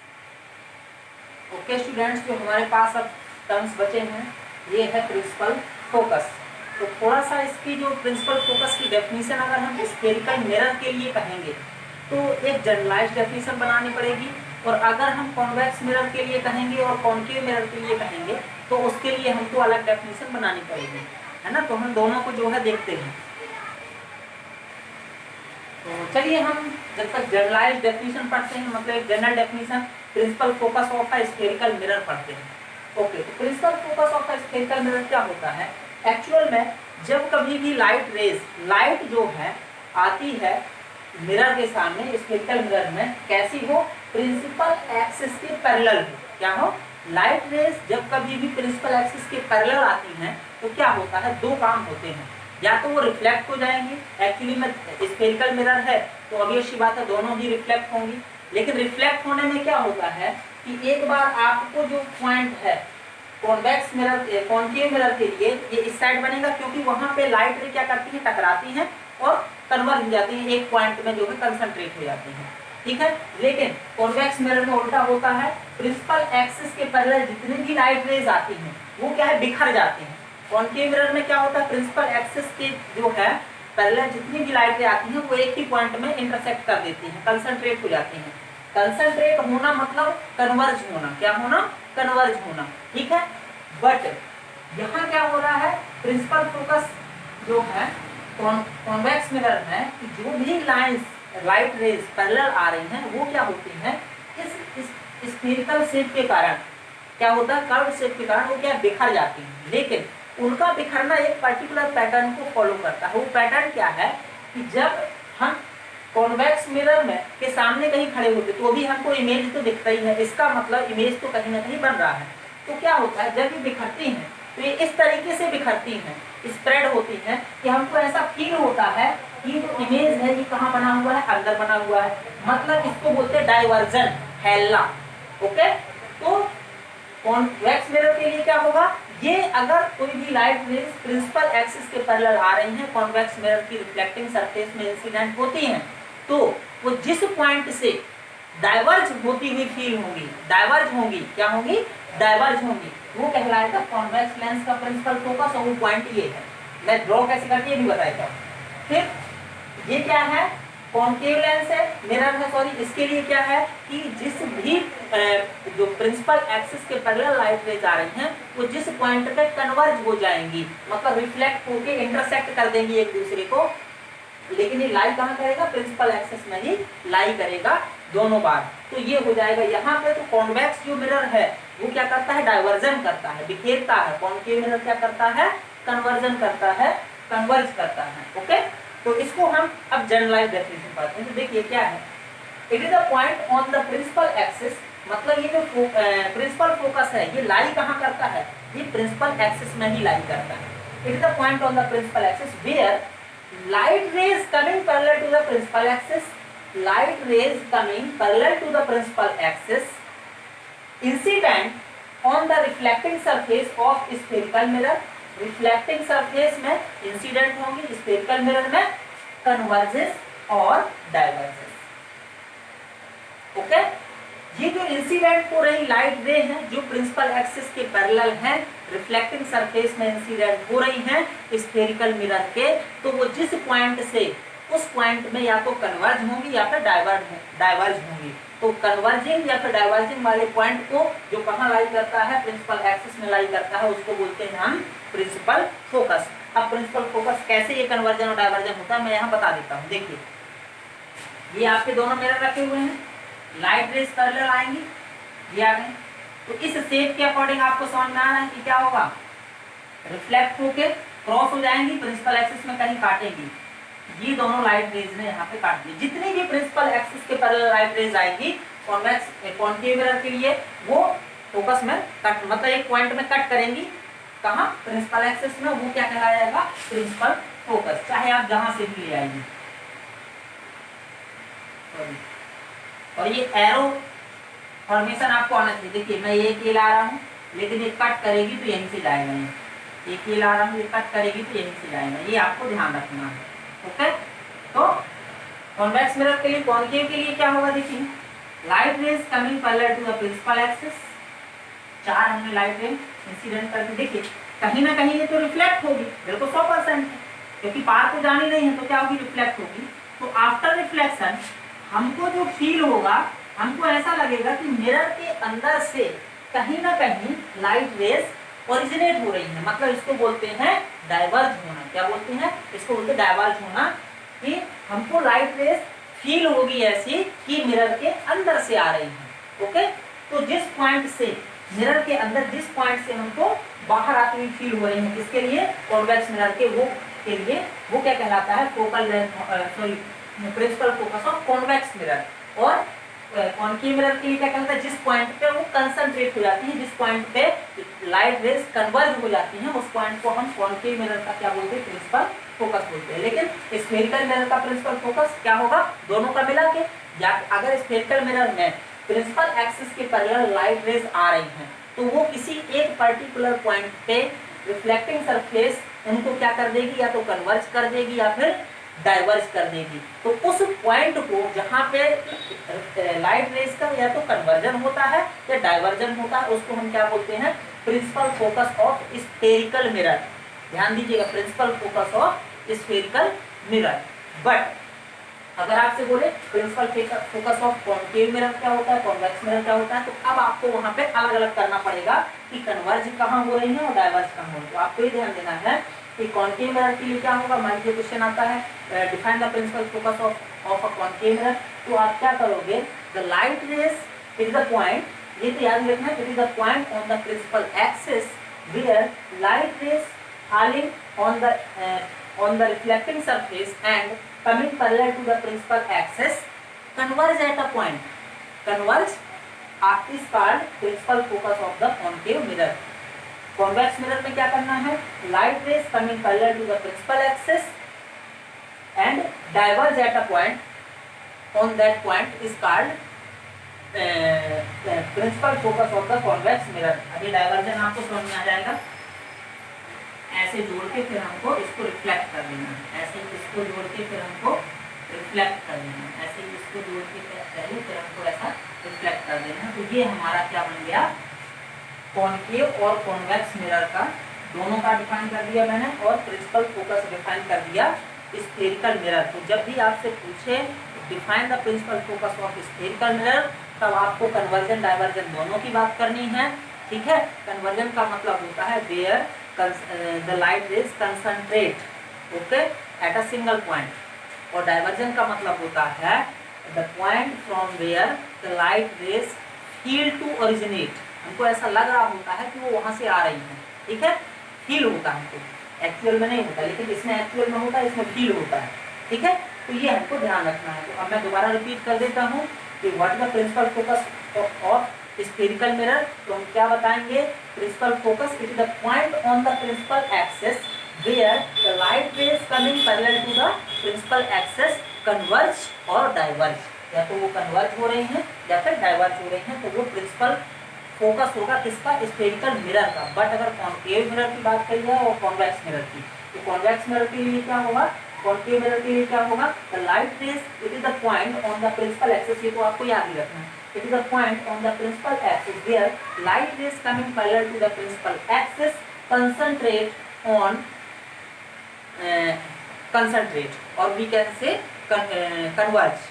ओके स्टूडेंट्स, जो हमारे पास अब टर्म्स बचे हैं ये है प्रिंसिपल फोकस। तो थोड़ा सा इसकी जो प्रिंसिपल फोकस की डेफिनेशन अगर हम स्फेरिकल मिरर के लिए कहेंगे तो एक जनरलाइज्ड डेफिनेशन बनानी पड़ेगी, और अगर हम कॉन्वेक्स मिरर के लिए कहेंगे और कॉन्केव मिरर के लिए कहेंगे तो उसके लिए हमको अलग डेफिनेशन बनानी पड़ेगी, है ना। तो हम दोनों को जो है देखते हैं। तो चलिए हम जब तक जनरलाइज्ड डेफिनेशन पढ़ते हैं, मतलब एक general definition principal focus of a spherical mirror पढ़ते हैं। ओके, तो principal focus of a spherical mirror क्या होता है? एक्चुअल में जब कभी भी लाइट जो है आती है मिरर के सामने, स्फेरिकल मिरर में, कैसी हो? प्रिंसिपल एक्सिस के पैरेलल हो। क्या हो? लाइट रेज जब कभी भी प्रिंसिपल एक्सिस के पैरेलल आती हैं तो क्या होता है? दो काम होते हैं, या तो वो रिफ्लेक्ट हो जाएंगी, एक्चुअली में स्फेरिकल मिरर है तो ऑब्वियस सी बात है दोनों ही रिफ्लेक्ट होंगी। लेकिन रिफ्लेक्ट होने में क्या होता है कि एक बार आपको जो पॉइंट है कॉन्वेक्स मिरर, कॉन्केव मिरर के लिए ये इस साइड बनेगा, क्योंकि वहां पे लाइट रे क्या करती है? टकराती हैं और कन्वर्ज हो जाती है, एक पॉइंट में जो है कंसंट्रेट हो जाती है, ठीक है। लेकिन कॉन्वेक्स मिरर में उल्टा होता है, प्रिंसिपल एक्सिस के पैरेलल जितनी भी लाइट रेज आती हैं वो क्या है? बिखर जाती हैं। कॉन्केव मिरर में क्या होता है? प्रिंसिपल एक्सिस के जो है पैरेलल जितनी भी लाइटें आती हैं वो एक ही पॉइंट में इंटरसेक्ट कर देती हैं, कंसंट्रेट हो जाती हैं। कंसंट्रेट होना मतलब कन्वर्ज होना। क्या होना? कन्वर्ज होना, ठीक है। बट यहाँ क्या हो रहा है? प्रिंसिपल फोकस जो है कॉन्वेक्स मिरर में कि जो भी लाइट रेज पैरेलल आ रही हैं वो क्या होती हैं? इस स्फेरिकल शेप के कारण क्या होता है? कर्व शेप के कारण वो क्या बिखर जाती हैं। लेकिन उनका बिखरना एक पर्टिकुलर पैटर्न को फॉलो करता है। वो पैटर्न क्या है कि जब हम कॉन्वेक्स मिरर में के सामने कहीं खड़े होते तो भी हमको इमेज तो दिखता ही है, इसका मतलब इमेज तो कहीं ना कहीं बन रहा है। तो क्या होता है जब ये बिखरती हैं तो ये इस तरीके से बिखरती हैं, स्प्रेड होती हैं कि हमको ऐसा फील होता है कि जो इमेज है ये कहाँ बना हुआ है? अंदर बना हुआ है। मतलब इसको बोलते हैं डाइवर्जन, फैलना। ओके, तो कॉन्वेक्स मिरर के लिए क्या होगा? ये अगर कोई भी लाइट रेज प्रिंसिपल एक्सिस के पैरेलल आ रही हैं, कॉन्वेक्स मिरर की रिफ्लेक्टिंग सरफेस में इंसिडेंट होती हैं, तो वो जिस पॉइंट से डाइवर्ज होती हुई फील होंगी, डाइवर्ज होंगी, क्या होंगी? डाइवर्ज होंगी, वो कहलाएगा कॉन्वेक्स लेंस का प्रिंसिपल फोकस, और वो पॉइंट ये है। मैं ड्रॉ कैसे करके ये भी बताया था। फिर ये क्या है? कॉन्केव लेंस है, मिरर है, सॉरी। इसके लिए क्या है कि जिस भी जो प्रिंसिपल एक्सिस के पैरेलल लाइट रेज आ रही हैं वो जिस पॉइंट पे कन्वर्ज हो जाएंगी, मतलब रिफ्लेक्ट होके इंटरसेक्ट कर देंगी एक दूसरे को, लेकिन ये लाई कहाँ करेगा? प्रिंसिपल एक्सिस में ही लाई करेगा दोनों बार। तो ये हो जाएगा यहाँ पे। तो कॉन्वेक्स जो मिरर है वो क्या करता है? डाइवर्जन करता है, बिखेरता है। कॉन्केव मिरर क्या करता है? कन्वर्जन करता है, कन्वर्ज करता है। ओके, तो इसको हम अब जनरलाइज्ड डेफिनेशन पढ़ते हैं। तो देखिए क्या है, it is the point on the principal axis, मतलब ये जो प्रिंसिपल फोकस है ये लाई कहाँ करता है? ये प्रिंसिपल एक्सिस में ही लाई करता है। It is the point on the principal axis where light rays coming parallel to the principal axis, light rays coming parallel to the principal axis incident on the reflecting surface of spherical mirror, reflecting surface में incident होंगी, spherical mirror में converges और diverges। Okay, ये जो incident हो रही light रे हैं जो प्रिंसिपल एक्सिस के पैरेलल हैं, रिफ्लेक्टिंग सरफेस में इंसिडेंट हो रही हैं स्फेरिकल मिरर के, तो वो जिस पॉइंट से उस पॉइंट में या तो कन्वर्ज होंगी या फिर डाइवर्ज होंगी। तो कन्वर्जिंग या फिर डाइवर्जिंग वाले पॉइंट को जो कहाँ लाई करता है? प्रिंसिपल एक्सिस में लाई करता है, उसको बोलते हैं हम प्रिंसिपल फोकस। अब प्रिंसिपल फोकस कैसे ये कन्वर्जन और डाइवर्जन होता है मैं यहाँ बता देता हूँ। देखिए, ये आपके दोनों मिरर रखे हुए हैं, लाइट रेज पैरेलल आएंगी, ये आ गए। तो इस शेप के अकॉर्डिंग आपको समझ में आ रहा है कि क्या होगा? रिफ्लेक्ट होके क्रॉस हो जाएंगी, प्रिंसिपल एक्सिस में कहीं काटेंगी। ये दोनों लाइट रेज ने यहाँ पे काट दी। जितनी भी प्रिंसिपल एक्सिस के पैरेलल लाइट रेज आएंगी कॉन्केव मिरर के लिए वो फोकस में कट, मतलब एक पॉइंट में कट करेंगी। कहाँ? प्रिंसिपल एक्सिस में। वो क्या कहलाएगा? प्रिंसिपल फोकस, चाहे आप जहां से भी ले आइए। और ये एरो फॉर्मेशन आपको आना चाहिए। देखिए मैं ये ला रहा हूँ, लेकिन ये कट करेगी तो यहीं से जाएगा। ये ला रहा हूँ, ये कट करेगी तो यहीं से जाएगा। ये आपको ध्यान रखना है। ओके, तो कॉन्वेक्स मिरर के लिए, कॉन्केव के लिए क्या होगा? देखिए, light rays coming parallel to the principal axis, 4 हमने लाइट रे इंसिडेंट करके देखिए, कहीं ना कहीं ये तो रिफ्लेक्ट होगी, बिल्कुल 100% है, क्योंकि पार तो जानी नहीं है तो क्या होगी, रिफ्लेक्ट होगी। तो आफ्टर रिफ्लेक्शन हमको जो फील होगा, हमको ऐसा लगेगा कि मिरर के अंदर से कहीं ना कहीं लाइट रेस ओरिजिनेट हो रही है, मतलब इसको बोलते हैं डाइवर्ज होना। क्या बोलते हैं, इसको बोलते हैं डाइवर्ज होना, कि हमको लाइट रेस फील होगी ऐसी कि मिरर के अंदर से आ रही है। ओके, तो जिस पॉइंट से मिरर के अंदर, जिस पॉइंट से हमको बाहर आती हुई फील हो रही है, किसके लिए, कॉन्वेक्स मिरर के, वो के लिए वो क्या कहलाता है, focal length, sorry principal focus of convex mirror. और कॉन्केव मिरर के लिए क्या कहलाता है, जिस पॉइंट पे वो कंसंट्रेट हो जाती है, जिस पॉइंट पे लाइट रेस कन्वर्ज हो जाती हैं, उस पॉइंट को हम कॉन्केव मिरर का क्या बोलते हैं, प्रिंसिपल फोकस बोलते हैं। लेकिन स्फेरिकल मिरर का प्रिंसिपल फोकस क्या होगा, दोनों का मिला के, या अगर स्फेरिकल मिरर में प्रिंसिपल एक्सिस के पैरेलल लाइट रेस आ रही हैं, तो वो किसी एक पर्टिकुलर पॉइंट पे रिफ्लेक्टिंग सरफेस उनको क्या कर देगी, या तो कन्वर्ज कर देगी या फिर डाइवर्ज कर देगी। तो उस पॉइंट को जहाँ पे लाइट रेस का या तो कन्वर्जन होता है या डाइवर्जन होता है, उसको हम क्या बोलते हैं, principal focus of spherical mirror. ध्यान दीजिएगा, principal focus of spherical mirror. But अगर आपसे बोले principal focus of concave mirror क्या होता है, कॉन्वेक्स मिरर क्या होता है, तो अब आपको वहां पे अलग अलग करना पड़ेगा कि कन्वर्ज कहाँ हो रही है और डाइवर्ज कहाँ हो रही है। तो आपको ये ध्यान देना है कि कॉन्केव मिरर के लिए क्या होगा, मान लीजिए क्वेश्चन आता है define the principal focus of a concave mirror, तो आप क्या करोगे, the light rays is the point, ये तो याद रखना, it is the point on the principal axis where light rays falling on the reflecting surface and coming parallel to the principal axis converge at a point. Converge is called principal focus of the concave mirror. Convex mirror में क्या करना है, light rays coming parallel to the principal axis and diverge at a point. On that point is called principal focus of the convex mirror. अभी diversion आपको समझ में आ जाएगा। ऐसे जोड़ के फिर हमको इसको रिफ्लेक्ट कर देना है, ऐसे इसको जोड़ के फिर हमको रिफ्लेक्ट कर देना है, ऐसे इसको जोड़ के पहले फिर हमको ऐसा रिफ्लेक्ट कर देना है। तो ये हमारा क्या बन गया, कॉन्केव और कॉन्वेक्स मिरर का दोनों का डिफाइन कर दिया मैंने, और प्रिंसिपल फोकस डिफाइन कर दिया स्फेरिकल मिरर। तो जब भी आपसे पूछे define the principal focus of spherical mirror, तब आपको कन्वर्जन डाइवर्जन दोनों की बात करनी है। ठीक है, कन्वर्जन का मतलब होता है where the light rays concentrate, okay, at a single point, और डाइवर्जन का मतलब होता है the point from where the light rays feel to originate। हमको ऐसा लग रहा होता है कि वो वहां से आ रही है, ठीक है, फील होता है हमको, एक्चुअल में नहीं होता, लेकिन इसमें एक्चुअल में होता है, इसमें फील होता है। ठीक है, तो ये हमको ध्यान रखना है। तो अब मैं दोबारा रिपीट कर देता हूँ कि what is the principal focus of spherical mirror. तो हम क्या बताएंगे, principal focus it is the point on the principal axis where the light rays coming parallel to the principal axis converge और डाइवर्ज, या तो वो कन्वर्ज हो रही हैं या फिर डाइवर्ज हो रही हैं, तो वो प्रिंसिपल फोकस होगा किसका, स्फेरिकल मिरर का। बट अगर कॉन्केव मिरर की बात करी जाए और कॉन्वेक्स मिरर की, तो कॉन्वेक्स मिरर के लिए क्या होगा, कॉन्केव मिरर के लिए क्या होगा, the light rays it is the point on the principal axis, ये तो आपको याद ही रखना है। It is a point on the principal axis where light rays coming parallel to the principal axis concentrate on concentrate, or we can say converge.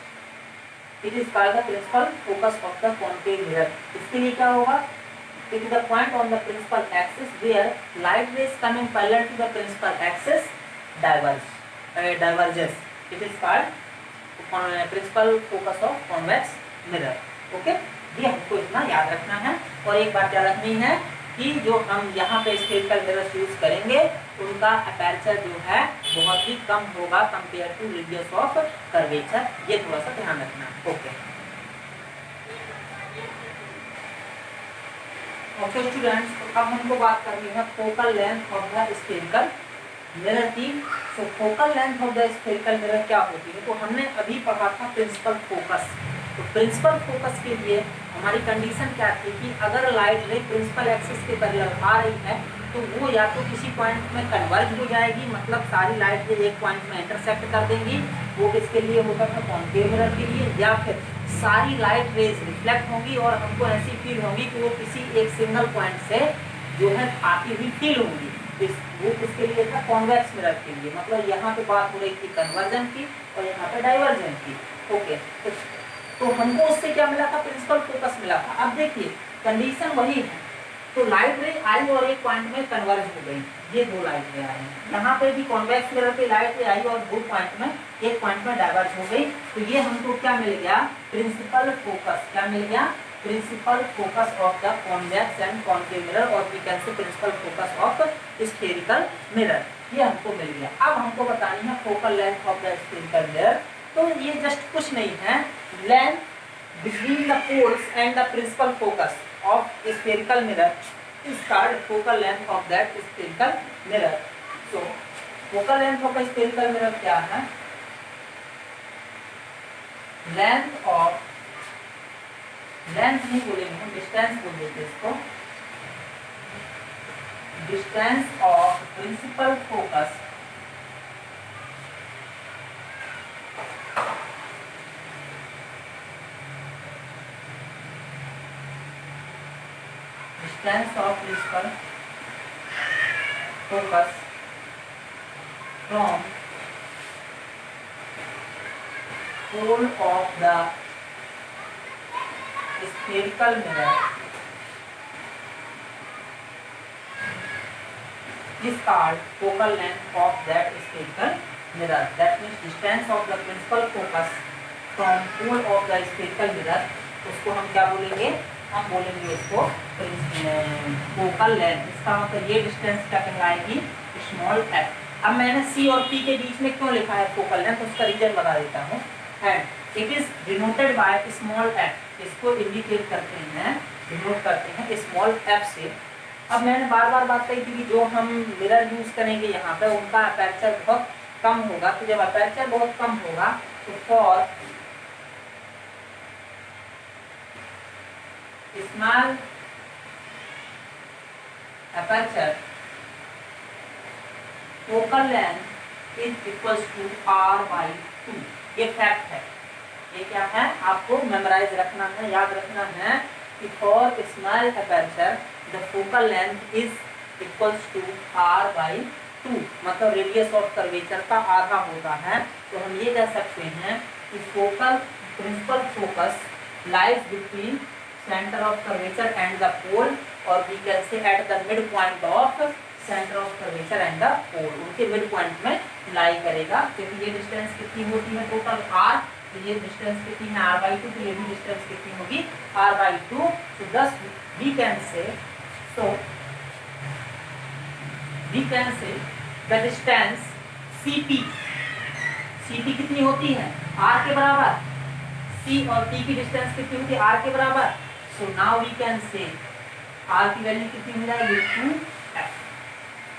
It is called the principal focus of the concave mirror. इसके लिए क्या होगा, it is the point on the principal axis where light rays coming parallel to the principal axis diverges. It is called principal focus of convex mirror. Okay, ये हमको इतना याद रखना है। और एक बात याद रखनी है कि जो हम यहाँ पे स्फेरिकल मिरर्स यूज करेंगे, उनका अपर्चर जो है बहुत ही कम होगा compare to radius of curvature, ये थोड़ा सा ध्यान रखना है। ओके ओके स्टूडेंट्स, तो अब हमको बात करनी है focal length of the spherical mirror की। तो focal length of the spherical mirror क्या होती है, तो हमने अभी पढ़ा था प्रिंसिपल फोकस। तो प्रिंसिपल फोकस के लिए हमारी कंडीशन क्या थी कि अगर लाइट रे प्रिंसिपल एक्सिस के पैरेलल आ रही है तो वो या तो किसी पॉइंट में कन्वर्ज हो जाएगी, मतलब सारी लाइट एक पॉइंट में इंटरसेक्ट कर देंगी, वो किसके लिए होता था, कॉन्केव मिरर के लिए, या फिर सारी लाइट रेज रिफ्लेक्ट होंगी और हमको ऐसी फील होगी कि वो किसी एक सिंगल पॉइंट से जो है आती हुई फील होंगी। वो किसके लिए था, कॉन्वेक्स मिरर के लिए। मतलब यहाँ पे बात हो रही थी कन्वर्जन की और यहाँ पे डाइवर्जन की। ओके, तो हमको उससे क्या मिला था, प्रिंसिपल फोकस मिला था। अब देखिए कंडीशन वही है, तो लाइट रे आई और एक पॉइंट में कन्वर्ज हो गई, ये दो लाइट रे आई, यहाँ पे भी कॉन्वेक्स मिरर पे लाइट रे आई और दो पॉइंट में एक पॉइंट में डाइवर्ज हो गई। तो ये हमको क्या मिल गया, प्रिंसिपल फोकस। क्या मिल गया, principal focus of the convex and concave mirror, और we can say principal focus of spherical mirror, ये हमको मिल गया। अब हमको बतानी है focal length of the spherical mirror. तो ये जस्ट कुछ नहीं है, length between the poles and the principal focus of spherical mirror is called focal length of that spherical mirror. So focal length of a spherical mirror क्या है, length of, length नहीं बोलेंगे हम, distance बोल देते इसको, distance of principal focus distance of principal focus from pole of the spherical mirror is called focal length of that spherical mirror. That means distance of the principal focus from pole of the spherical mirror, उसको हम क्या बोलेंगे, हम बोलेंगे इसको focal length. इसका मतलब ये डिस्टेंस क्या कहलाएगी, स्मॉल एफ। अब मैंने सी और पी के बीच में क्यों लिखा है फोकल लेंथ, उसका रीजन बता देता हूँ। And it is denoted by small F, इसको इंडिकेट करते हैं, डिनोट करते हैं स्मॉल एफ से। अब मैंने बार बार बात कही थी कि जो हम मिरर यूज करेंगे यहाँ पे उनका अपर्चर बहुत कम होगा। तो जब अपर्चर बहुत कम होगा तो for small aperture focal length is equals to r/2। ये फैक्ट है, ये क्या है आपको मेमोराइज रखना है, याद रखना है कि for small aperture the focal length is equals to r/2, मतलब रेडियस ऑफ कर्वेचर का आधा होता है। तो हम ये कह सकते हैं कि focal principal focus lies between centre of curvature and the pole, और we can say at the mid point of centre of curvature and the pole, उनके मिड पॉइंट में लाई करेगा। क्योंकि ये डिस्टेंस कितनी होती है टोटल r, तो ये डिस्टेंस कितनी है r/2, तो ये भी डिस्टेंस कितनी होगी r/2। तो दस we can say, so we can say the distance CP, CP कितनी होती है r के बराबर, C और P की डिस्टेंस कितनी होती है r के बराबर। So now we can say r की वैल्यू कितनी हो जाएगी 2f,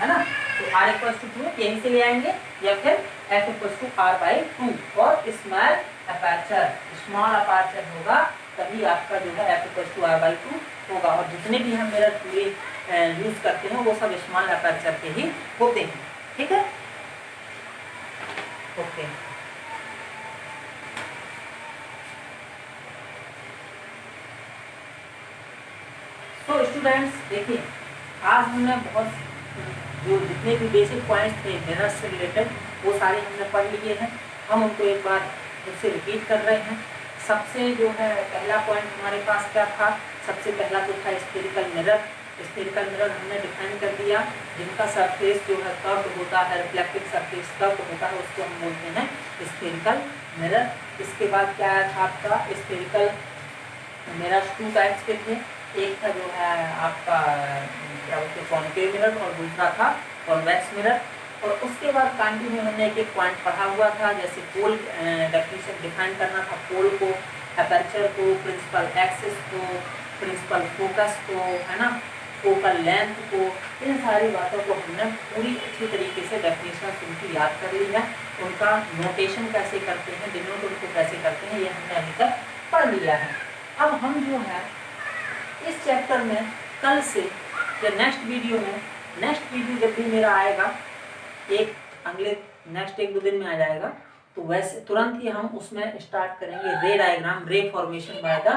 है ना। तो r इक्वल्स टू 2 यहीं से ले आएंगे, या फिर f इक्वल्स टू r/2। और स्मॉल अपर्चर होगा तभी आपका जो है f इक्वल्स टू r/2 होगा। और जितने भी हम मिरर पूरे यूज करते हैं वो सब स्मॉल अपर्चर के ही होते हैं, ठीक है। ओके, तो स्टूडेंट्स देखिए, आज हमने बहुत जो जितने भी बेसिक पॉइंट्स थे मिरर से रिलेटेड वो सारे हमने पढ़ लिए हैं। हम उनको एक बार फिर से रिपीट कर रहे हैं। सबसे जो है पहला पॉइंट हमारे पास क्या था, सबसे पहला तो था स्फेरिकल मिरर। स्फेरिकल मिरर हमने डिफाइन कर दिया, जिनका सरफेस जो है कर्व्ड होता है, रिफ्लेक्टिव सरफेस कर्व्ड होता है, उसको हम बोलते हैं स्फेरिकल मिरर। इसके बाद क्या था आपका स्फेरिकल मिरर 2 टाइप्स के थे, एक था जो है आपका क्या बोलते हैं कॉन्केव मिरर और दूसरा था कॉन्वेक्स मिरर। और उसके बाद कंटिन्यू हमने एक पॉइंट पढ़ा हुआ था, जैसे पोल डेफिनेशन डिफाइन करना था, पोल को, अपर्चर को, प्रिंसिपल एक्सिस को, प्रिंसिपल फोकस को, है ना, फोकल लेंथ को, इन सारी बातों को हमने पूरी अच्छी तरीके से डेफिनेशन उनकी याद कर ली है। उनका नोटेशन कैसे करते हैं, डिनोट उनको कैसे करते हैं, ये हमने अभी तक पढ़ लिया है। अब हम जो है इस चैप्टर में कल से या नेक्स्ट वीडियो में नेक्स्ट वीडियो जब भी मेरा आएगा, नेक्स्ट 1-2 दिन में आ जाएगा, तो वैसे तुरंत ही हम उसमें स्टार्ट करेंगे रे डायग्राम, रे formation by the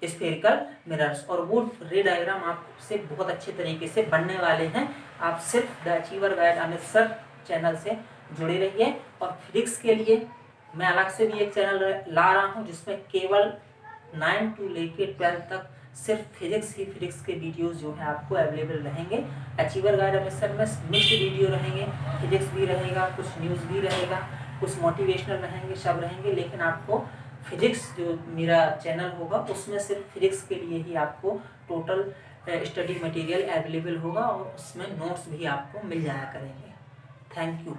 spherical mirrors. और वो रे डायग्राम आपसे बहुत अच्छे तरीके से बनने वाले हैं। आप सिर्फ the achiever guide Amit sir channel से जुड़े रहिए। और फिजिक्स के लिए मैं अलग से भी एक चैनल ला रहा हूँ जिसमें केवल 9 to लेके 12 तक सिर्फ फिजिक्स के वीडियोस जो है आपको अवेलेबल रहेंगे। अचीवर गाइड अमित सर में मिक्स्ड वीडियो रहेंगे, फिजिक्स भी रहेगा, कुछ न्यूज़ भी रहेगा, कुछ मोटिवेशनल रहेंगे, सब रहेंगे। लेकिन आपको फिजिक्स जो मेरा चैनल होगा उसमें सिर्फ फिजिक्स के लिए ही आपको टोटल स्टडी मटेरियल अवेलेबल होगा और उसमें नोट्स भी आपको मिल जाया करेंगे। Thank you.